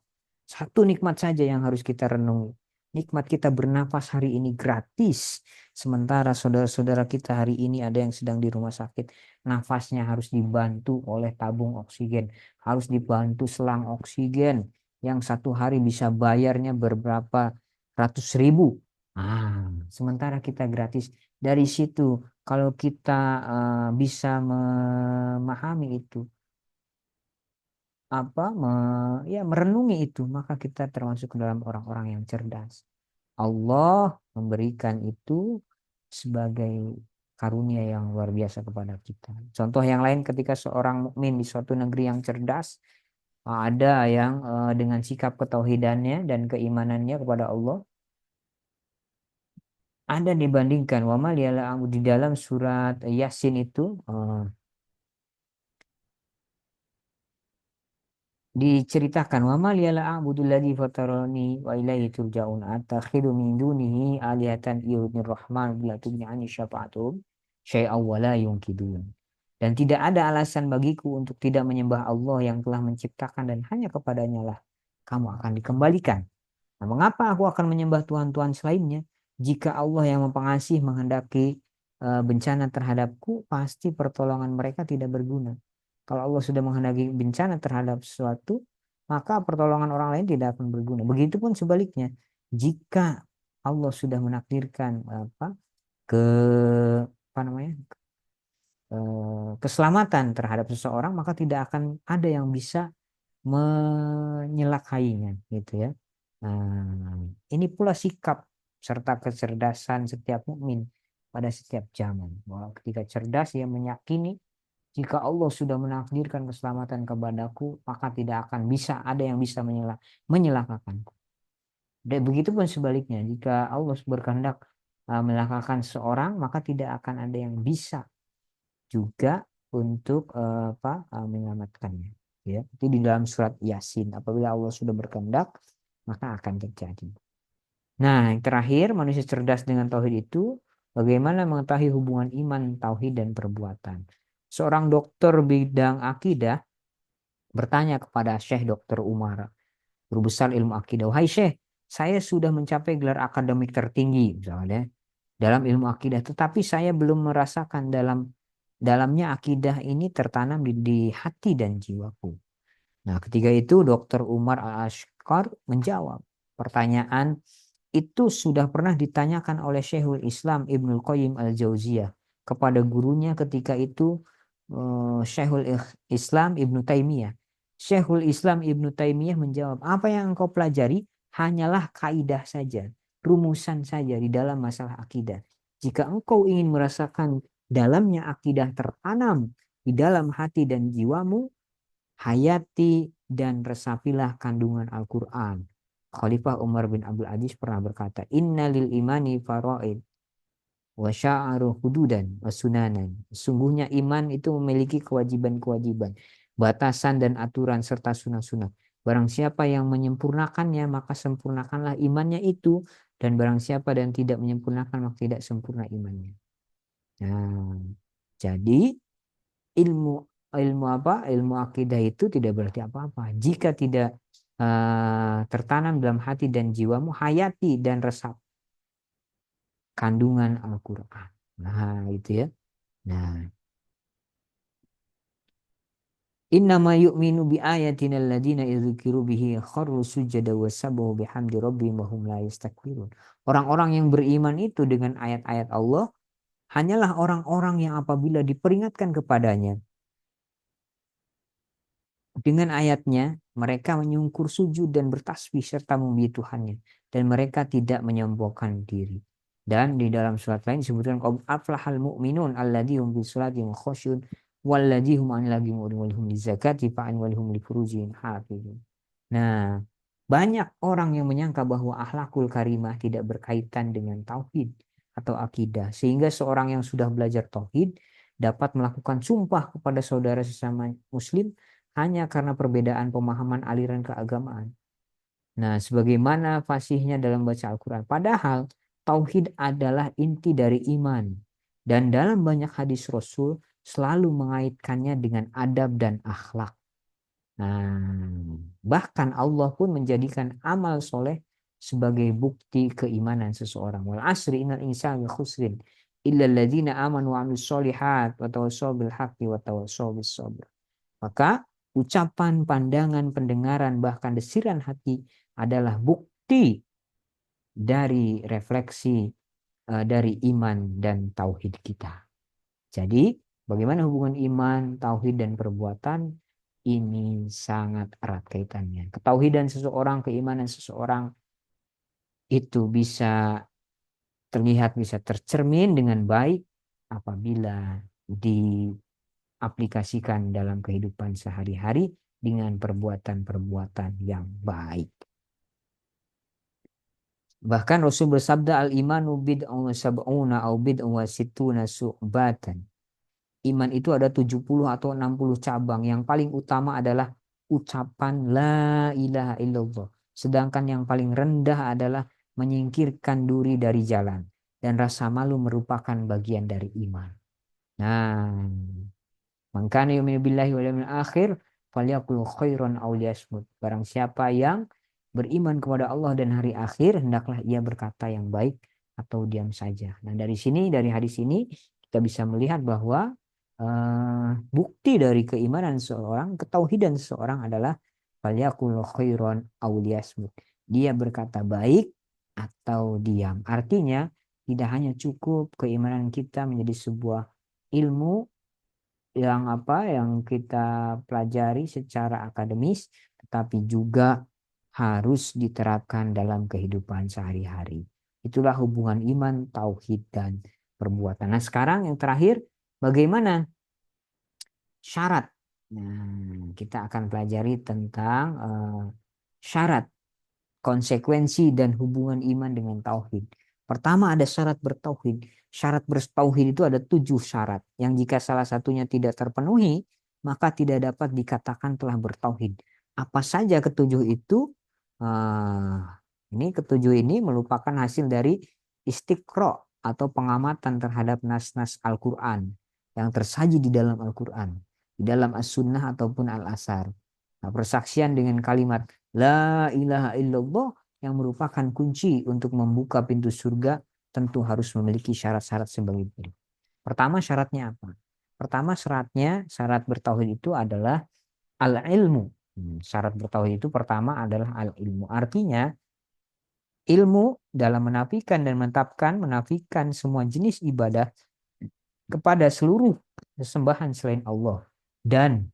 Satu nikmat saja yang harus kita renungi. Nikmat kita bernafas hari ini gratis. Sementara saudara-saudara kita hari ini ada yang sedang di rumah sakit. Nafasnya harus dibantu oleh tabung oksigen. Harus dibantu selang oksigen. Yang satu hari bisa bayarnya beberapa ratus ribu. Sementara kita gratis. Dari situ kalau kita bisa memahami itu, apa ya merenungi itu, maka kita termasuk ke dalam orang-orang yang cerdas. Allah memberikan itu sebagai karunia yang luar biasa kepada kita. Contoh yang lain, ketika seorang mukmin di suatu negeri yang cerdas, ada yang dengan sikap ketauhidannya dan keimanannya kepada Allah ada dibandingkan wa di dalam surat Yasin itu diceritakan wa ma liyala a'budul ladzi fatarani wa ilaihi turja'un atakhidu min dunihi alihatan yudnir rahman bila tugni ani syafa'atum syai'aw wa la yunkidun. Dan tidak ada alasan bagiku untuk tidak menyembah Allah yang telah menciptakan dan hanya kepadanya lah kamu akan dikembalikan. Nah, mengapa aku akan menyembah Tuhan-Tuhan selainnya jika Allah yang Maha Pengasih menghendaki bencana terhadapku, pasti pertolongan mereka tidak berguna. Kalau Allah sudah menghendaki bencana terhadap sesuatu, maka pertolongan orang lain tidak akan berguna. Begitupun sebaliknya, jika Allah sudah menakdirkan ke apa namanya keselamatan terhadap seseorang, maka tidak akan ada yang bisa menyelakainya, gitu ya. Nah, ini pula sikap serta kecerdasan setiap mukmin pada setiap zaman. Bahwa ketika cerdas, ia meyakini jika Allah sudah menakdirkan keselamatan kepadaku, maka tidak akan bisa ada yang bisa menyelakakanku. Dan begitu pun sebaliknya, jika Allah berkehendak melakakan seorang, maka tidak akan ada yang bisa juga untuk menyelamatkannya. Ya, itu di dalam surat Yasin. Apabila Allah sudah berkehendak, maka akan terjadi. Nah, yang terakhir, manusia cerdas dengan tauhid itu bagaimana mengetahui hubungan iman, tauhid, dan perbuatan. Seorang dokter bidang akidah bertanya kepada Syekh Dr. Umar, guru besar ilmu akidah, "Wahai Syekh, saya sudah mencapai gelar akademik tertinggi misalnya dalam ilmu akidah, tetapi saya belum merasakan dalamnya akidah ini tertanam di hati dan jiwaku." Nah, ketika itu Dr. Umar Al-Ashqar menjawab, pertanyaan itu sudah pernah ditanyakan oleh Syekhul Islam Ibnul Qayyim Al-Jauziyah kepada gurunya ketika itu Syekhul Islam Ibnu Taimiyah. Syekhul Islam Ibnu Taimiyah menjawab, apa yang engkau pelajari hanyalah kaidah saja, rumusan saja di dalam masalah akidah. Jika engkau ingin merasakan dalamnya akidah tertanam di dalam hati dan jiwamu, hayati dan resapilah kandungan Al-Quran. Khalifah Umar bin Abdul Aziz pernah berkata, Inna lil imani faraid wa sya'aru hududan wa sunanan. Sungguhnya iman itu memiliki kewajiban-kewajiban, batasan dan aturan serta sunah-sunah. Barang siapa yang menyempurnakannya, maka sempurnakanlah imannya itu. Dan barang siapa dan tidak menyempurnakan, maka tidak sempurna imannya. Nah, jadi ilmu ilmu akidah itu tidak berarti apa-apa jika tidak tertanam dalam hati dan jiwamu, hayati dan resap kandungan Al-Quran. Nah, itu ya. Nah, innama yu'minu bi ayatina alladina idzukiru bihi kharru sujada wa sabahu bihamdi rabbihim wa hum la yastakbirun. Orang-orang yang beriman itu dengan ayat-ayat Allah hanyalah orang-orang yang apabila diperingatkan kepadanya dengan ayatnya, mereka menyungkur sujud dan bertasbih serta memuji Tuhannya. Dan mereka tidak menyombongkan diri. Dan di dalam surat lain disebutkan, qad aflahal mu'minun alladhum fi sholatihim khusyun walladhum an lagim walhum lizakati fa'an walhum li furujihim hafizun. Nah, banyak orang yang menyangka bahwa akhlakul karimah tidak berkaitan dengan tauhid atau akidah. Sehingga seorang yang sudah belajar tauhid dapat melakukan sumpah kepada saudara sesama muslim hanya karena perbedaan pemahaman aliran keagamaan. Nah, sebagaimana fasihnya dalam baca Al-Quran. Padahal tauhid adalah inti dari iman. Dan dalam banyak hadis Rasul selalu mengaitkannya dengan adab dan akhlak. Nah, bahkan Allah pun menjadikan amal soleh sebagai bukti keimanan seseorang. Wal asri innal insana khusrin illa alladzina amanu wa amilus solihat wa tawassaw bil haqqi wa tawassaw bis sabr. Maka ucapan, pandangan, pendengaran, bahkan desiran hati adalah bukti dari refleksi dari iman dan tauhid kita. Jadi, bagaimana hubungan iman, tauhid, dan perbuatan? Ini sangat erat kaitannya. Ketauhidan seseorang, keimanan seseorang itu bisa terlihat, bisa tercermin dengan baik apabila diaplikasikan dalam kehidupan sehari-hari dengan perbuatan-perbuatan yang baik. Bahkan Rasul bersabda, al-imanu bid'un wa sab'una au bid'un wa sittuna su'batan. Iman itu ada 70 atau 60 cabang. Yang paling utama adalah ucapan la ilaha illallah. Sedangkan yang paling rendah adalah menyingkirkan duri dari jalan. Dan rasa malu merupakan bagian dari iman. Nah, man kana yu'minu billahi wal yawmil akhir falyaqul khairan aw liyasmut. Barang siapa yang beriman kepada Allah dan hari akhir, hendaklah ia berkata yang baik atau diam saja. Nah, dari hadis ini kita bisa melihat bahwa bukti dari keimanan seseorang, ketauhidan seseorang adalah falyaqul khairan aw liyasmut. Dia berkata baik atau diam. Artinya tidak hanya cukup keimanan kita menjadi sebuah ilmu yang kita pelajari secara akademis, tetapi juga harus diterapkan dalam kehidupan sehari-hari. Itulah hubungan iman, tauhid, dan perbuatan. Nah, sekarang yang terakhir, bagaimana syarat? Nah, kita akan pelajari tentang syarat, konsekuensi, dan hubungan iman dengan tauhid. Pertama, ada syarat bertauhid. Syarat bertauhid itu ada 7 syarat. Yang jika salah satunya tidak terpenuhi, maka tidak dapat dikatakan telah bertauhid. Apa saja ketujuh itu? Ketujuh ini merupakan hasil dari istiqro atau pengamatan terhadap nas-nas Al-Quran yang tersaji di dalam Al-Quran, di dalam As-Sunnah ataupun Al-Asar. Nah, persaksian dengan kalimat La ilaha illallah yang merupakan kunci untuk membuka pintu surga tentu harus memiliki syarat-syarat sebagai berikut. Pertama, syaratnya apa? Pertama, syarat bertauhid itu adalah al-ilmu. Syarat bertauhid itu pertama adalah al-ilmu. Artinya, ilmu dalam menafikan semua jenis ibadah kepada seluruh sesembahan selain Allah. Dan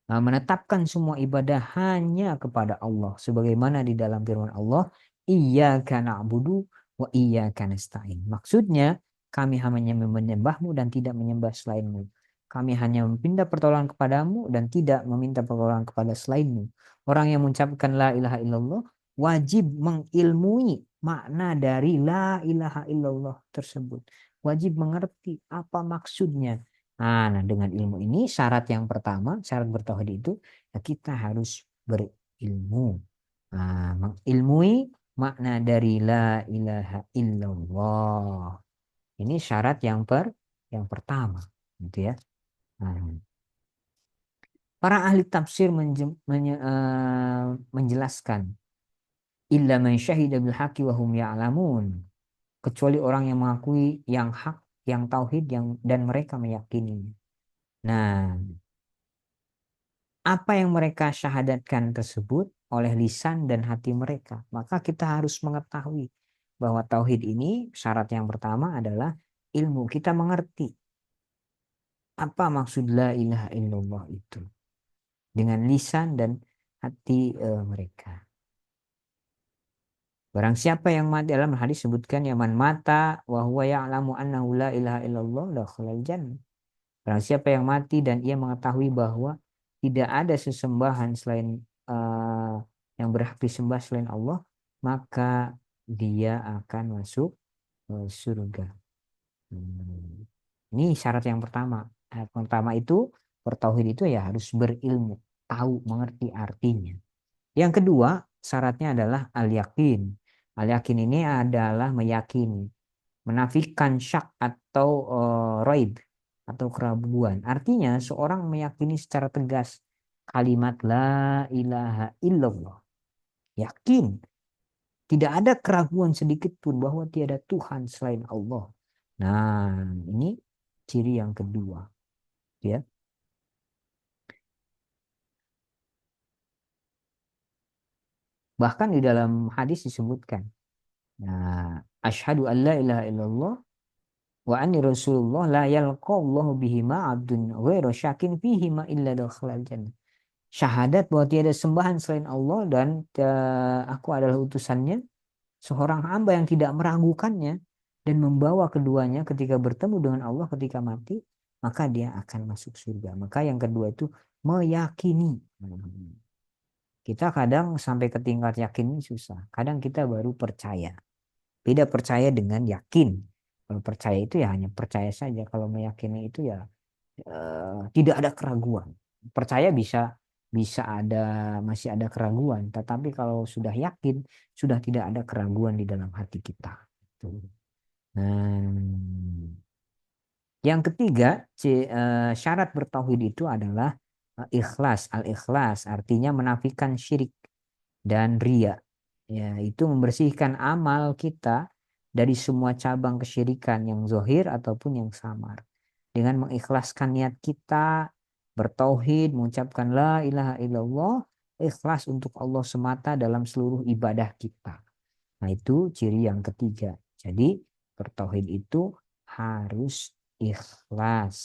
menetapkan semua ibadah hanya kepada Allah. Sebagaimana di dalam firman Allah, Iyyaka na'budu wa iyyaka nasta'in. Maksudnya, kami hanya menyembahmu dan tidak menyembah selainmu. Kami hanya meminta pertolongan kepadamu dan tidak meminta pertolongan kepada selainmu. Orang yang mengucapkan la ilaha illallah wajib mengilmui makna dari la ilaha illallah tersebut. Wajib mengerti apa maksudnya. Nah, dengan ilmu ini syarat yang pertama, syarat bertauhid itu ya kita harus berilmu. Nah, mengilmui makna dari la ilaha illallah. Ini syarat yang pertama, gitu ya. Nah, para ahli tafsir menjelaskan illa man syahida bil haqqi wa hum ya'lamun. Kecuali orang yang mengakui yang hak, yang tauhid, dan mereka meyakininya. Nah, apa yang mereka syahadatkan tersebut oleh lisan dan hati mereka. Maka kita harus mengetahui bahwa tauhid ini syarat yang pertama adalah ilmu. Kita mengerti apa maksud la ilaha illallah itu dengan lisan dan hati mereka. Barang siapa yang mati, dalam hadis sebutkan ya man mata wa huwa ya'lamu annahu la ilaha illallah dakhalal jannah. Barang siapa yang mati dan ia mengetahui bahwa tidak ada sesembahan selain yang berhak disembah selain Allah, maka dia akan masuk surga. Ini syarat yang pertama. Yang pertama itu bertauhid itu ya harus berilmu, tahu, mengerti artinya. Yang kedua syaratnya adalah al-yakin. Al-yakin ini adalah meyakini, menafikan syak atau raib atau keraguan. Artinya seorang meyakini secara tegas kalimat la ilaha illallah. Yakin. Tidak ada keraguan sedikit pun bahwa tiada Tuhan selain Allah. Nah, ini ciri yang kedua. Ya. Bahkan di dalam hadis disebutkan. Nah, asyhadu an la ilaha illallah wa anni rasulullah la yalqallahu bihima abdun ghairu syakin fihima illa dakhalal jannah. Syahadat bahwa tiada sembahan selain Allah dan aku adalah utusannya, seorang hamba yang tidak meragukannya dan membawa keduanya ketika bertemu dengan Allah ketika mati, maka dia akan masuk surga. Maka yang kedua itu meyakini. Kita kadang sampai ke tingkat yakin ini susah. Kadang kita baru percaya. Beda percaya dengan yakin. Kalau percaya itu ya hanya percaya saja. Kalau meyakini itu ya tidak ada keraguan. Percaya bisa masih ada keraguan, tetapi kalau sudah yakin sudah tidak ada keraguan di dalam hati kita. Nah, yang ketiga syarat bertauhid itu adalah ikhlas. Al-ikhlas artinya menafikan syirik dan ria. Ya, itu membersihkan amal kita dari semua cabang kesyirikan yang zohir ataupun yang samar. Dengan mengikhlaskan niat kita bertauhid, mengucapkan la ilaha illallah, ikhlas untuk Allah semata dalam seluruh ibadah kita. Nah, itu ciri yang ketiga. Jadi, bertauhid itu harus ikhlas.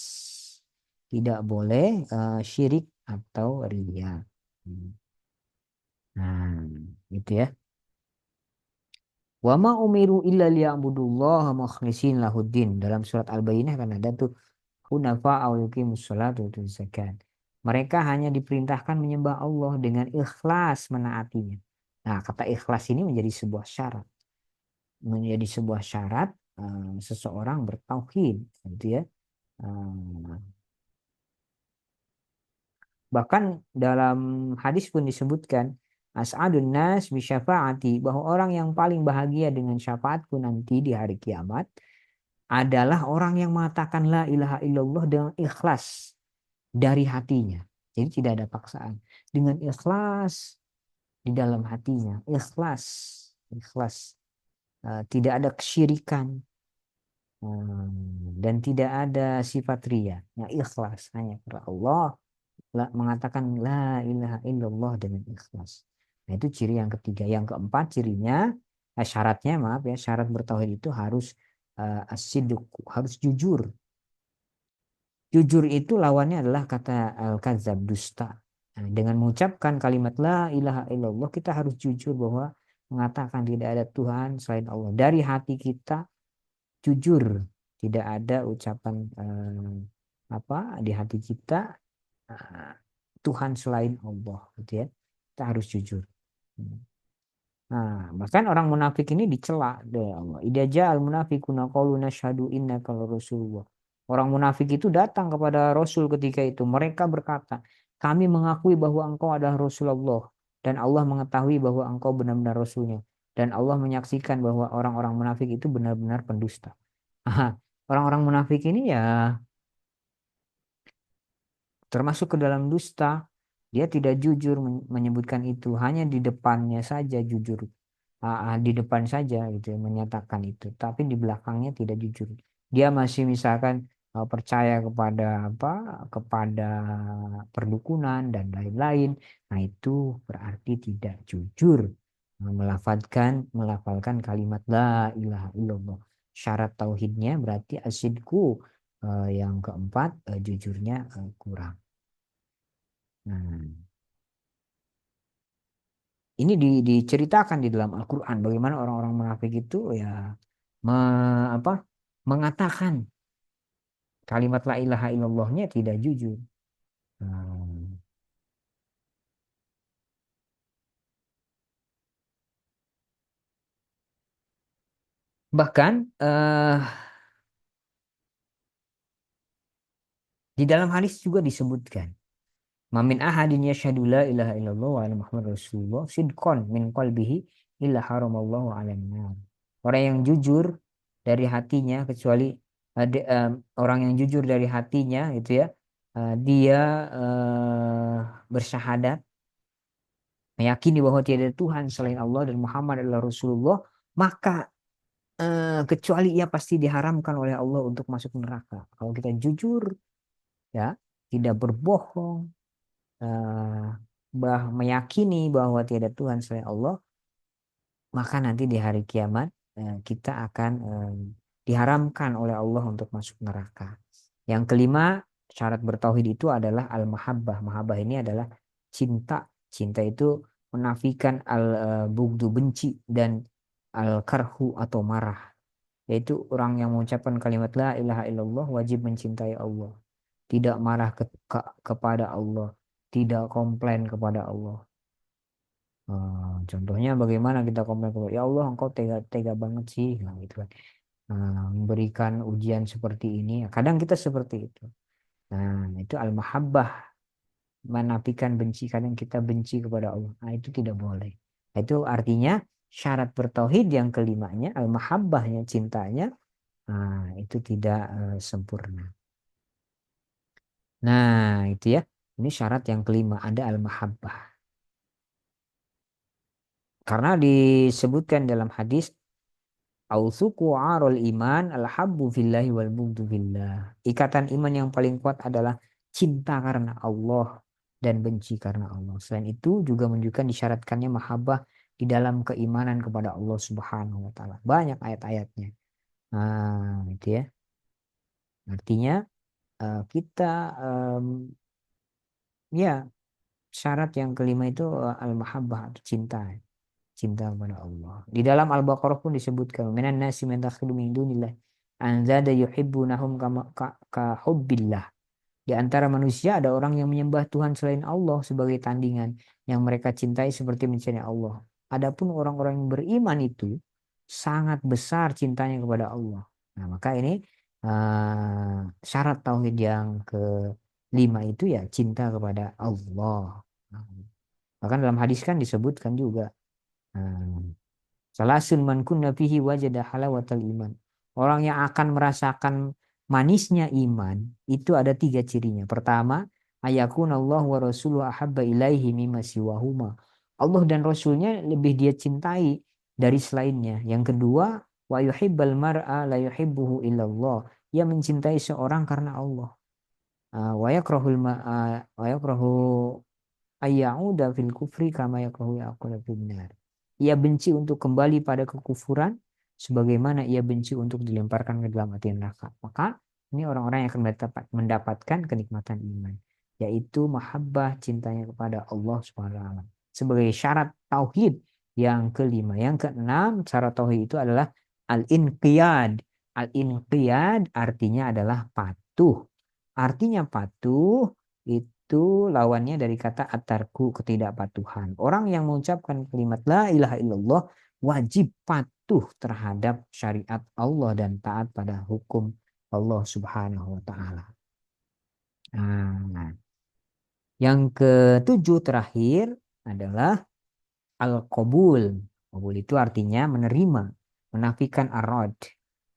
Tidak boleh syirik atau riya. Nah, itu ya. Wa ma umiru illa liya'budullaha mukhlishin lahuddin. Dalam surat Al-Bayyinah kan ada tuh hunafa wa yuqimus sholata wa yutuz zakat. Mereka hanya diperintahkan menyembah Allah dengan ikhlas menaatinya. Nah, kata ikhlas ini menjadi sebuah syarat. Menjadi sebuah syarat seseorang bertauhid, gitu ya. Eh, Bahkan dalam hadis pun disebutkan as'adun nas bi syafaati, bahwa orang yang paling bahagia dengan syafaatku nanti di hari kiamat adalah orang yang mengatakan la ilaha illallah dengan ikhlas dari hatinya. Jadi tidak ada paksaan. Dengan ikhlas di dalam hatinya, ikhlas, ikhlas. Tidak ada kesyirikan, dan tidak ada sifat riya. Ya, ikhlas hanya karena Allah mengatakan la ilaha illallah dengan ikhlas. Nah, itu ciri yang ketiga. Yang keempat cirinya, syaratnya maaf ya, syarat bertauhid itu harus as-sidq, harus jujur. Jujur itu lawannya adalah kata al-kadzab, dusta. Nah, dengan mengucapkan kalimat la ilaha illallah, kita harus jujur bahwa mengatakan tidak ada Tuhan selain Allah. Dari hati kita jujur, tidak ada ucapan apa di hati kita Tuhan selain Allah, gitu ya. Kita harus jujur. Nah, bahkan orang munafik ini dicela oleh Allah. Idza ja'al munafiquna qalu nasyhadu innaka rasulullah. Orang munafik itu datang kepada Rasul ketika itu. Mereka berkata, kami mengakui bahwa engkau adalah Rasulullah. Dan Allah mengetahui bahwa engkau benar-benar Rasulnya. Dan Allah menyaksikan bahwa orang-orang munafik itu benar-benar pendusta. Orang-orang munafik ini ya termasuk ke dalam dusta. Dia tidak jujur menyebutkan itu, hanya di depannya saja jujur, di depan saja gitu ya, menyatakan itu, tapi di belakangnya tidak jujur. Dia masih misalkan percaya kepada apa, kepada perdukunan dan lain-lain. Nah, itu berarti tidak jujur melafalkan kalimat la ilaha illallah. Syarat tauhidnya berarti asidku. Yang keempat, jujurnya kurang. Nah, ini diceritakan di dalam Al-Quran bagaimana orang-orang munafik itu ya me, apa, mengatakan kalimat la ilaha illallahnya tidak jujur. Hmm. Bahkan di dalam hadis juga disebutkan, mamin ahadin yashhadu la ilaha illallah wa anna muhammad rasulullah sidqan min qalbihi illa haramallahu 'alan nar. Orang yang jujur dari hatinya, kecuali orang yang jujur dari hatinya gitu ya, dia bersyahadat, meyakini bahwa tiada Tuhan selain Allah dan Muhammad adalah Rasulullah, maka kecuali ia pasti diharamkan oleh Allah untuk masuk neraka. Kalau kita jujur ya, tidak berbohong, eh, meyakini bahwa tiada Tuhan selain Allah, maka nanti di hari kiamat kita akan diharamkan oleh Allah untuk masuk neraka. Yang kelima, syarat bertauhid itu adalah al-mahabbah. Mahabbah ini adalah cinta. Cinta itu menafikan al-bugdu, benci, dan al-karhu atau marah. Yaitu orang yang mengucapkan kalimat la ilaha illallah wajib mencintai Allah. Tidak marah kepada Allah. Tidak komplain kepada Allah. Contohnya bagaimana kita komplain kepada ya Allah, engkau tega banget sih, nah, gitu kan. Memberikan ujian seperti ini. Kadang kita seperti itu. Nah, itu al-mahabbah, menafikan benci. Kadang kita benci kepada Allah. Nah, itu tidak boleh. Nah, itu artinya syarat bertauhid yang kelimanya, al-mahabbahnya, cintanya, itu tidak sempurna. Nah, itu ya. Ini syarat yang kelima, ada al-mahabbah. Karena disebutkan dalam hadis Ausuku arul iman alhabbu fillahi wal bughdu fillah. Ikatan iman yang paling kuat adalah cinta karena Allah dan benci karena Allah. Selain itu juga menunjukkan disyaratkannya mahabbah di dalam keimanan kepada Allah Subhanahu wa taala. Banyak ayat-ayatnya. Nah, itu ya. Artinya kita ya syarat yang kelima itu al-mahabbah atau cinta. Cinta kepada Allah. Di dalam Al-Baqarah pun disebutkan minan nasi man takhidhu min dunillah anzada yuhibbunahum kama ka hubbillah. Di antara manusia ada orang yang menyembah Tuhan selain Allah sebagai tandingan yang mereka cintai seperti mencintai Allah. Adapun orang-orang yang beriman itu sangat besar cintanya kepada Allah. Nah, maka ini syarat tauhid yang kelima itu ya cinta kepada Allah. Nah, bahkan dalam hadis kan disebutkan juga salasun man kunna fihi wajada halawatal iman. Orang yang akan merasakan manisnya iman itu ada tiga cirinya. Pertama, ayakun Allah wa rasuluhu ahabba ilaihi mimma siwahuma. Allah dan Rasulnya lebih dia cintai dari selainnya. Yang kedua, wa yuhibbal mar'a la yuhibbuhu illallah. Ia mencintai seorang karena Allah. Wa yakrahu ayyauda fil kufri kama yakrahu yaqula finnar. Ia benci untuk kembali pada kekufuran sebagaimana ia benci untuk dilemparkan ke dalam api neraka. Maka ini orang-orang yang akan mendapatkan kenikmatan iman, yaitu mahabbah cintanya kepada Allah Subhanahu wa taala. Sebagai syarat tauhid yang kelima. Yang keenam, syarat tauhid itu adalah al-inqiyad. Al-inqiyad artinya adalah patuh. Artinya patuh itu lawannya dari kata atarku, ketidakpatuhan. Orang yang mengucapkan kalimat la ilaha illallah wajib patuh terhadap syariat Allah dan taat pada hukum Allah Subhanahu wa taala. Nah, yang ketujuh terakhir adalah al-qabul. Qabul itu artinya menerima, menafikan arad,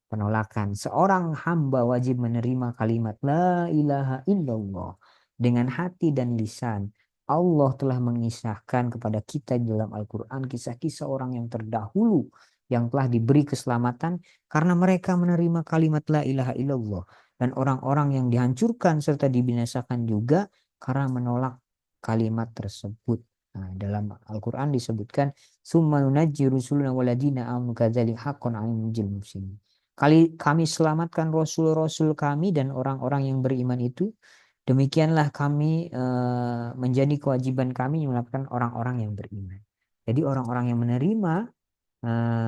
penolakan. Seorang hamba wajib menerima kalimat la ilaha illallah dengan hati dan lisan. Allah telah mengisahkan kepada kita di dalam Al-Quran kisah-kisah orang yang terdahulu yang telah diberi keselamatan karena mereka menerima kalimat la ilaha illallah. Dan orang-orang yang dihancurkan serta dibinasakan juga karena menolak kalimat tersebut. Nah, dalam Al-Quran disebutkan summa nunajji rusuluna waladina amanu kadzalik haqqan 'alal muslimin. Kami selamatkan rasul-rasul kami dan orang-orang yang beriman itu. Demikianlah kami menjadi kewajiban kami menyelamatkan orang-orang yang beriman. Jadi orang-orang yang menerima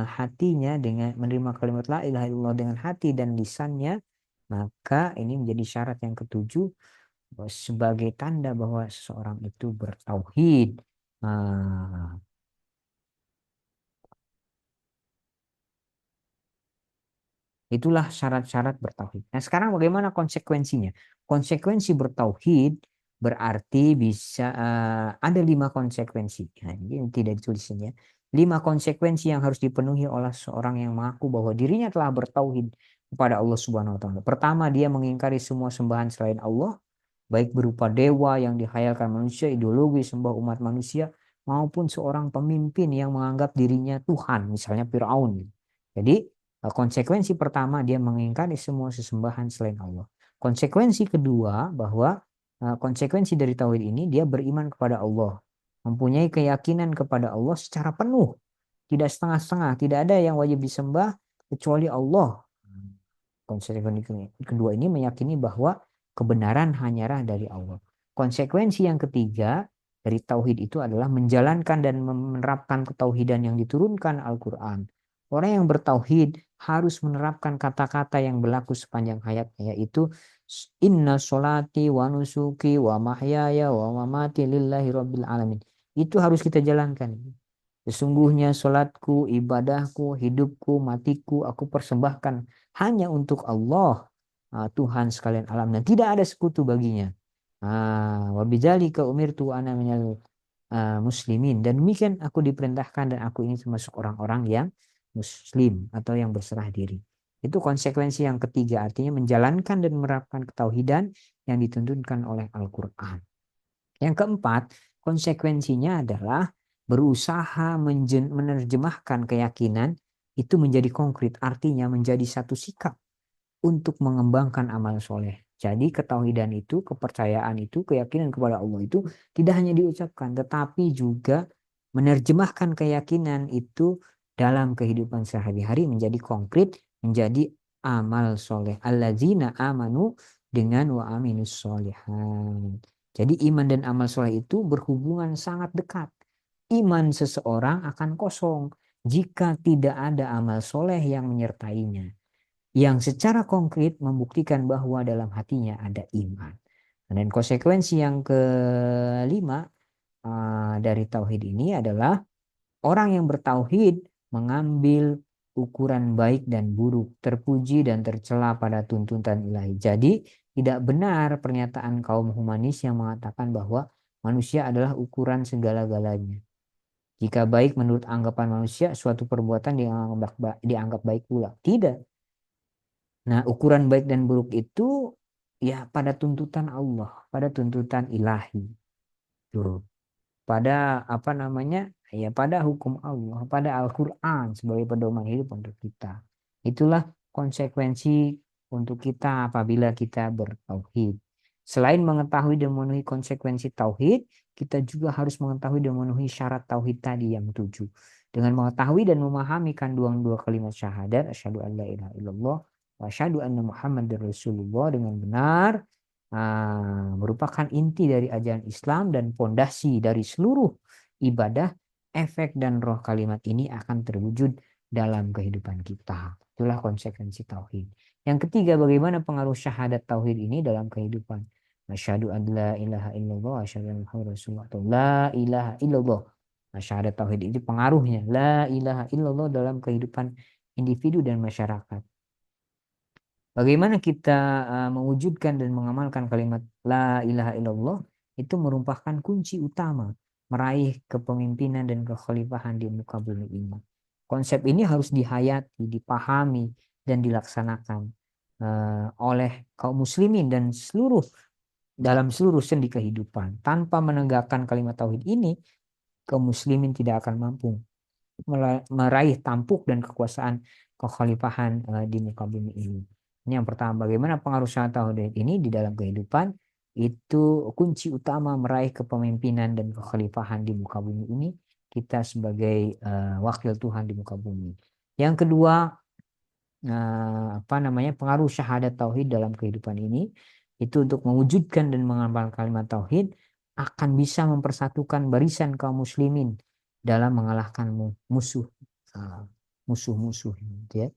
hatinya dengan menerima kalimat la ilaha illallah dengan hati dan lisannya, maka ini menjadi syarat yang ketujuh sebagai tanda bahwa seseorang itu bertauhid. Itulah syarat-syarat bertauhid. Nah, sekarang bagaimana konsekuensinya? Konsekuensi bertauhid berarti bisa ada 5 konsekuensi. Nah, ini tidak ditulisnya. 5 konsekuensi yang harus dipenuhi oleh seorang yang mengaku bahwa dirinya telah bertauhid kepada Allah Subhanahu wa taala. Pertama, dia mengingkari semua sembahan selain Allah, baik berupa dewa yang dihayalkan manusia, ideologi sembah umat manusia, maupun seorang pemimpin yang menganggap dirinya Tuhan, misalnya Firaun. Jadi konsekuensi pertama dia mengingkari semua sesembahan selain Allah. Konsekuensi kedua bahwa konsekuensi dari tauhid ini dia beriman kepada Allah, mempunyai keyakinan kepada Allah secara penuh, tidak setengah-setengah, tidak ada yang wajib disembah kecuali Allah. Konsekuensi kedua ini meyakini bahwa kebenaran hanyalah dari Allah. Konsekuensi yang ketiga dari tauhid itu adalah menjalankan dan menerapkan ketauhidan yang diturunkan Al-Quran. Orang yang bertauhid harus menerapkan kata-kata yang berlaku sepanjang hayatnya, yaitu inna sholati wa nusuki wa mahyaya wa mamati lillahi rabbil alamin. Itu harus kita jalankan. Sesungguhnya sholatku, ibadahku, hidupku, matiku, aku persembahkan hanya untuk Allah, Tuhan sekalian alam. Dan tidak ada sekutu baginya. Wabidzalika umirtu ana minal muslimin. Dan demikian aku diperintahkan dan aku ini termasuk orang-orang yang muslim atau yang berserah diri. Itu konsekuensi yang ketiga, artinya menjalankan dan menerapkan ketauhidan yang dituntunkan oleh Al-Quran. Yang keempat, konsekuensinya adalah berusaha menerjemahkan keyakinan itu menjadi konkret, artinya menjadi satu sikap untuk mengembangkan amal soleh. Jadi ketauhidan itu, kepercayaan itu, keyakinan kepada Allah itu tidak hanya diucapkan, tetapi juga menerjemahkan keyakinan itu dalam kehidupan sehari-hari menjadi konkret, menjadi amal soleh. Alladzina amanu dengan wa aminus solihat. Jadi iman dan amal soleh itu berhubungan sangat dekat. Iman seseorang akan kosong jika tidak ada amal soleh yang menyertainya, yang secara konkret membuktikan bahwa dalam hatinya ada iman. Dan konsekuensi yang kelima dari tauhid ini adalah orang yang bertauhid mengambil ukuran baik dan buruk, terpuji dan tercela pada tuntutan ilahi. Jadi tidak benar pernyataan kaum humanis yang mengatakan bahwa manusia adalah ukuran segala-galanya. Jika baik menurut anggapan manusia, suatu perbuatan dianggap baik pula. Tidak. Nah, ukuran baik dan buruk itu ya pada tuntutan Allah, pada tuntutan ilahi. Tuh. Pada apa namanya? Ya pada hukum Allah, pada Al-Qur'an sebagai pedoman hidup untuk kita. Itulah konsekuensi untuk kita apabila kita bertauhid. Selain mengetahui dan memenuhi konsekuensi tauhid, kita juga harus mengetahui dan memenuhi syarat tauhid tadi yang 7. Dengan mengetahui dan memahami kandungan dua kalimat syahadat, asyhadu an la ilaha illallah wa asyhadu anna Muhammadar Rasulullah dengan benar, merupakan inti dari ajaran Islam dan pondasi dari seluruh ibadah. Efek dan roh kalimat ini akan terwujud dalam kehidupan kita. Itulah konsekuensi tauhid. Yang ketiga, bagaimana pengaruh syahadat tauhid ini dalam kehidupan? Asyhadu an la ilaha illallah, asyhadu anna Muhammadar Rasulullah. Atau la ilaha illallah. Nah, syahadat tauhid itu pengaruhnya la ilaha illallah dalam kehidupan individu dan masyarakat. Bagaimana kita mewujudkan dan mengamalkan kalimat la ilaha illallah itu merupakan kunci utama meraih kepemimpinan dan kekhalifahan di muka bumi ini. Konsep ini harus dihayati, dipahami, dan dilaksanakan oleh kaum muslimin dan dalam seluruh sendi kehidupan. Tanpa menegakkan kalimat tauhid ini, kaum muslimin tidak akan mampu meraih tampuk dan kekuasaan kekhalifahan di muka bumi ini. Ini yang pertama, bagaimana pengaruh syahadat tauhid ini di dalam kehidupan itu kunci utama meraih kepemimpinan dan kekhalifahan di muka bumi ini, kita sebagai wakil Tuhan di muka bumi. Yang kedua, apa namanya, pengaruh syahadat tauhid dalam kehidupan ini itu untuk mewujudkan dan mengamalkan kalimat tauhid akan bisa mempersatukan barisan kaum muslimin dalam mengalahkan musuh-musuh, gitu ya.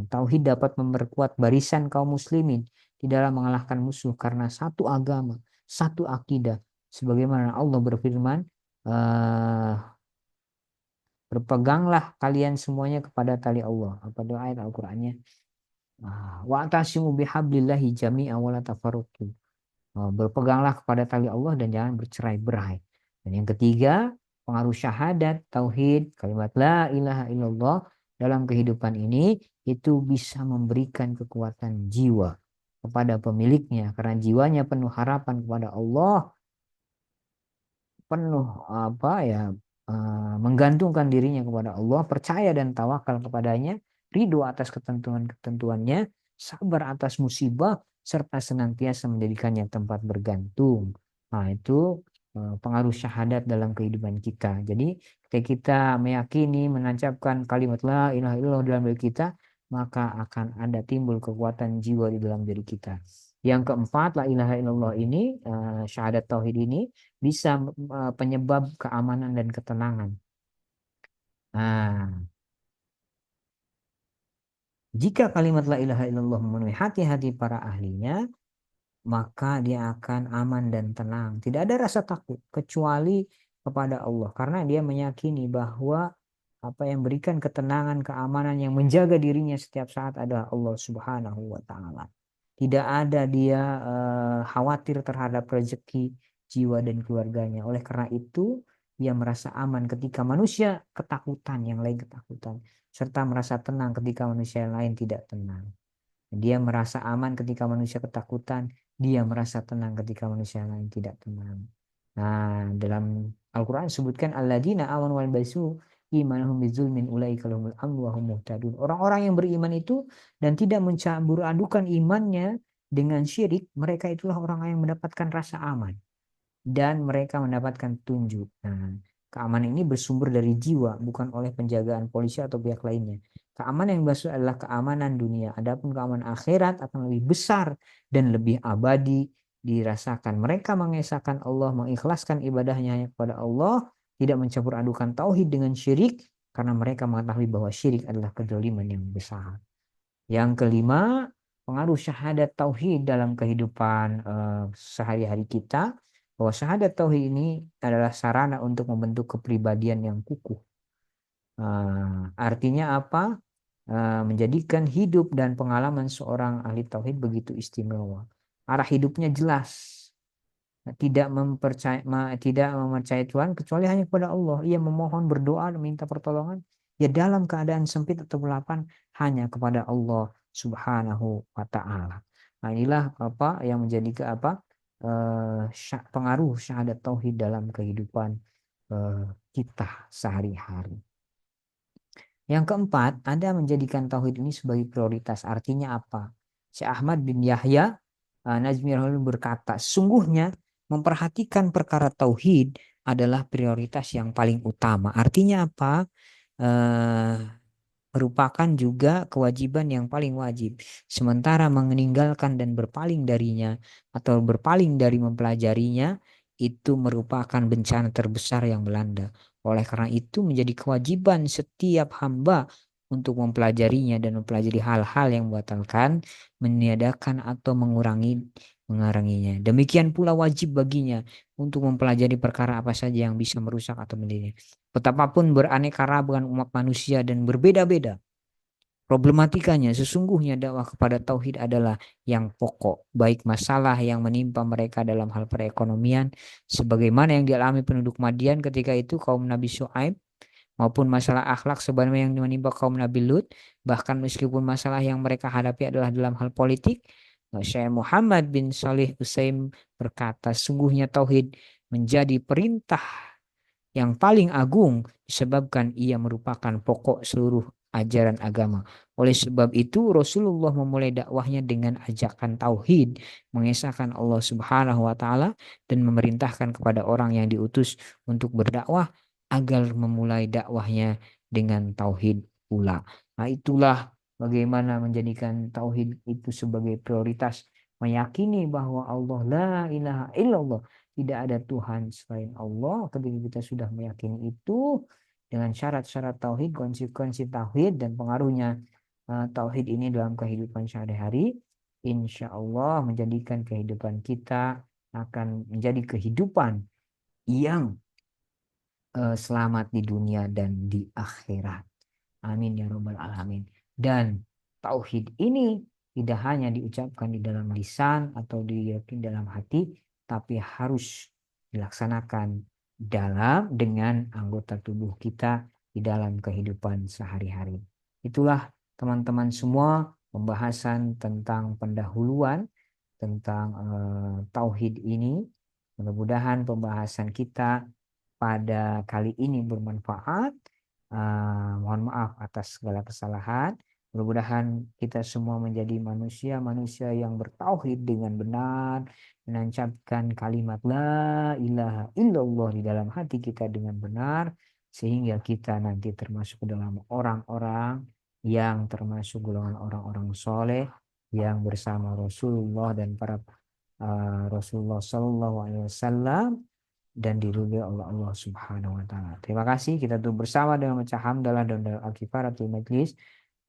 Tauhid dapat memperkuat barisan kaum muslimin di dalam mengalahkan musuh karena satu agama, satu akidah. Sebagaimana Allah berfirman, berpeganglah kalian semuanya kepada tali Allah. Apa doa ayat Al-Qur'annya? Wa'tasimu bihablillahi jami'an wa la tafarraqu. Berpeganglah kepada tali Allah dan jangan bercerai-berai. Dan yang ketiga, pengaruh syahadat, tauhid, kalimat la ilaha illallah dalam kehidupan ini itu bisa memberikan kekuatan jiwa kepada pemiliknya karena jiwanya penuh harapan kepada Allah, penuh apa ya, menggantungkan dirinya kepada Allah, percaya dan tawakal kepadanya, ridho atas ketentuan-ketentuannya, sabar atas musibah, serta senantiasa menjadikannya tempat bergantung. Nah, itu pengaruh syahadat dalam kehidupan kita. Jadi, ketika kita meyakini, menancapkan kalimat la ilaha illallah dalam diri kita, maka akan ada timbul kekuatan jiwa di dalam diri kita. Yang keempat, la ilaha illallah ini, syahadat tauhid ini bisa penyebab keamanan dan ketenangan. Nah, jika kalimat la ilaha illallah memenuhi hati-hati para ahlinya, maka dia akan aman dan tenang. Tidak ada rasa takut kecuali kepada Allah karena dia meyakini bahwa apa yang berikan ketenangan, keamanan, yang menjaga dirinya setiap saat adalah Allah Subhanahu wa taala. Tidak ada dia khawatir terhadap rezeki, jiwa dan keluarganya. Oleh karena itu, ia merasa aman ketika manusia ketakutan, yang lain ketakutan, serta merasa tenang ketika manusia yang lain tidak tenang. Dia merasa aman ketika manusia ketakutan, dia merasa tenang ketika manusia yang lain tidak tenang. Nah, dalam Al-Quran disebutkan alladzina amanu wal basu imanuhum bizulmin ulaika lahumul amnu wa hum muhtadun. Orang-orang yang beriman itu dan tidak mencampur adukan imannya dengan syirik, mereka itulah orang yang mendapatkan rasa aman dan mereka mendapatkan petunjuk. Nah, keamanan ini bersumber dari jiwa, bukan oleh penjagaan polisi atau pihak lainnya. Keamanan yang maksud adalah keamanan dunia. Adapun keamanan akhirat akan lebih besar dan lebih abadi dirasakan. Mereka mengesahkan Allah, mengikhlaskan ibadahnya hanya kepada Allah, tidak mencampur adukan tauhid dengan syirik, karena mereka mengetahui bahwa syirik adalah kedzaliman yang besar. Yang kelima, pengaruh syahadat tauhid dalam kehidupan sehari-hari kita, bahwa syahadat tauhid ini adalah sarana untuk membentuk kepribadian yang kukuh. Artinya apa? Menjadikan hidup dan pengalaman seorang ahli tauhid begitu istimewa. Arah hidupnya jelas, tidak mempercayai Tuhan kecuali hanya kepada Allah. Ia memohon, berdoa, meminta pertolongan ya dalam keadaan sempit atau lapang hanya kepada Allah Subhanahu wa taala. Nah, inilah apa yang menjadi pengaruh syahadat tauhid dalam kehidupan kita sehari-hari. Yang keempat, ada menjadikan tauhid ini sebagai prioritas. Artinya apa? Syekh Ahmad bin Yahya Najmi Rahimahullah berkata, sungguhnya memperhatikan perkara tauhid adalah prioritas yang paling utama. Artinya apa? Eh, Merupakan juga kewajiban yang paling wajib. Sementara meninggalkan dan berpaling darinya atau berpaling dari mempelajarinya itu merupakan bencana terbesar yang melanda. Oleh karena itu menjadi kewajiban setiap hamba untuk mempelajarinya dan mempelajari hal-hal yang membatalkan, meniadakan atau menguranginya. Demikian pula wajib baginya untuk mempelajari perkara apa saja yang bisa merusak atau mendidik. Betapapun beraneka ragam umat manusia dan berbeda-beda problematikanya, sesungguhnya dakwah kepada tauhid adalah yang pokok, baik masalah yang menimpa mereka dalam hal perekonomian, sebagaimana yang dialami penduduk Madian ketika itu kaum Nabi Syuaib, maupun masalah akhlak sebagaimana yang menimpa kaum Nabi Lut, bahkan meskipun masalah yang mereka hadapi adalah dalam hal politik. Syekh Muhammad bin Salih Utsaimin berkata, sungguhnya tauhid menjadi perintah yang paling agung disebabkan ia merupakan pokok seluruh ajaran agama. Oleh sebab itu Rasulullah memulai dakwahnya dengan ajakan tauhid, mengesahkan Allah Subhanahu wa taala dan memerintahkan kepada orang yang diutus untuk berdakwah agar memulai dakwahnya dengan tauhid pula. Nah, itulah bagaimana menjadikan tauhid itu sebagai prioritas, meyakini bahwa Allah la ilaha illallah, tidak ada Tuhan selain Allah. Ketika kita sudah meyakini itu dengan syarat-syarat tauhid, konsekuensi tauhid dan pengaruhnya tauhid ini dalam kehidupan sehari-hari, insya Allah menjadikan kehidupan kita akan menjadi kehidupan yang selamat di dunia dan di akhirat. Amin ya rabbal alamin. Dan tauhid ini tidak hanya diucapkan di dalam lisan atau diyakini dalam hati, tapi harus dilaksanakan dengan anggota tubuh kita di dalam kehidupan sehari-hari. Itulah teman-teman semua pembahasan tentang pendahuluan tentang tauhid ini. Mudah-mudahan pembahasan kita pada kali ini bermanfaat. Mohon maaf atas segala kesalahan. Mudah-mudahan kita semua menjadi manusia-manusia yang bertauhid dengan benar, menancapkan kalimat la ilaha illallah di dalam hati kita dengan benar, sehingga kita nanti termasuk dalam orang-orang yang termasuk golongan orang-orang soleh yang bersama Rasulullah dan para Rasulullah Sallallahu Alaihi Wasallam dan diridhoi oleh Allah Subhanahu wa taala. Terima kasih, kita tuh bersama dengan membaca hamdalah dan al-kifaratul majlis.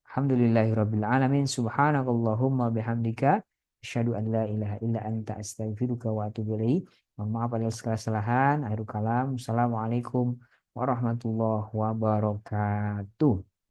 Alhamdulillahirabbil alamin. Subhanakallahumma bihamdika asyhadu an la ilaha illa anta astaghfiruka wa atubu ilaik. Mohon maaf atas segala kesalahan. Akhirul kalam. Assalamualaikum warahmatullahi wabarakatuh.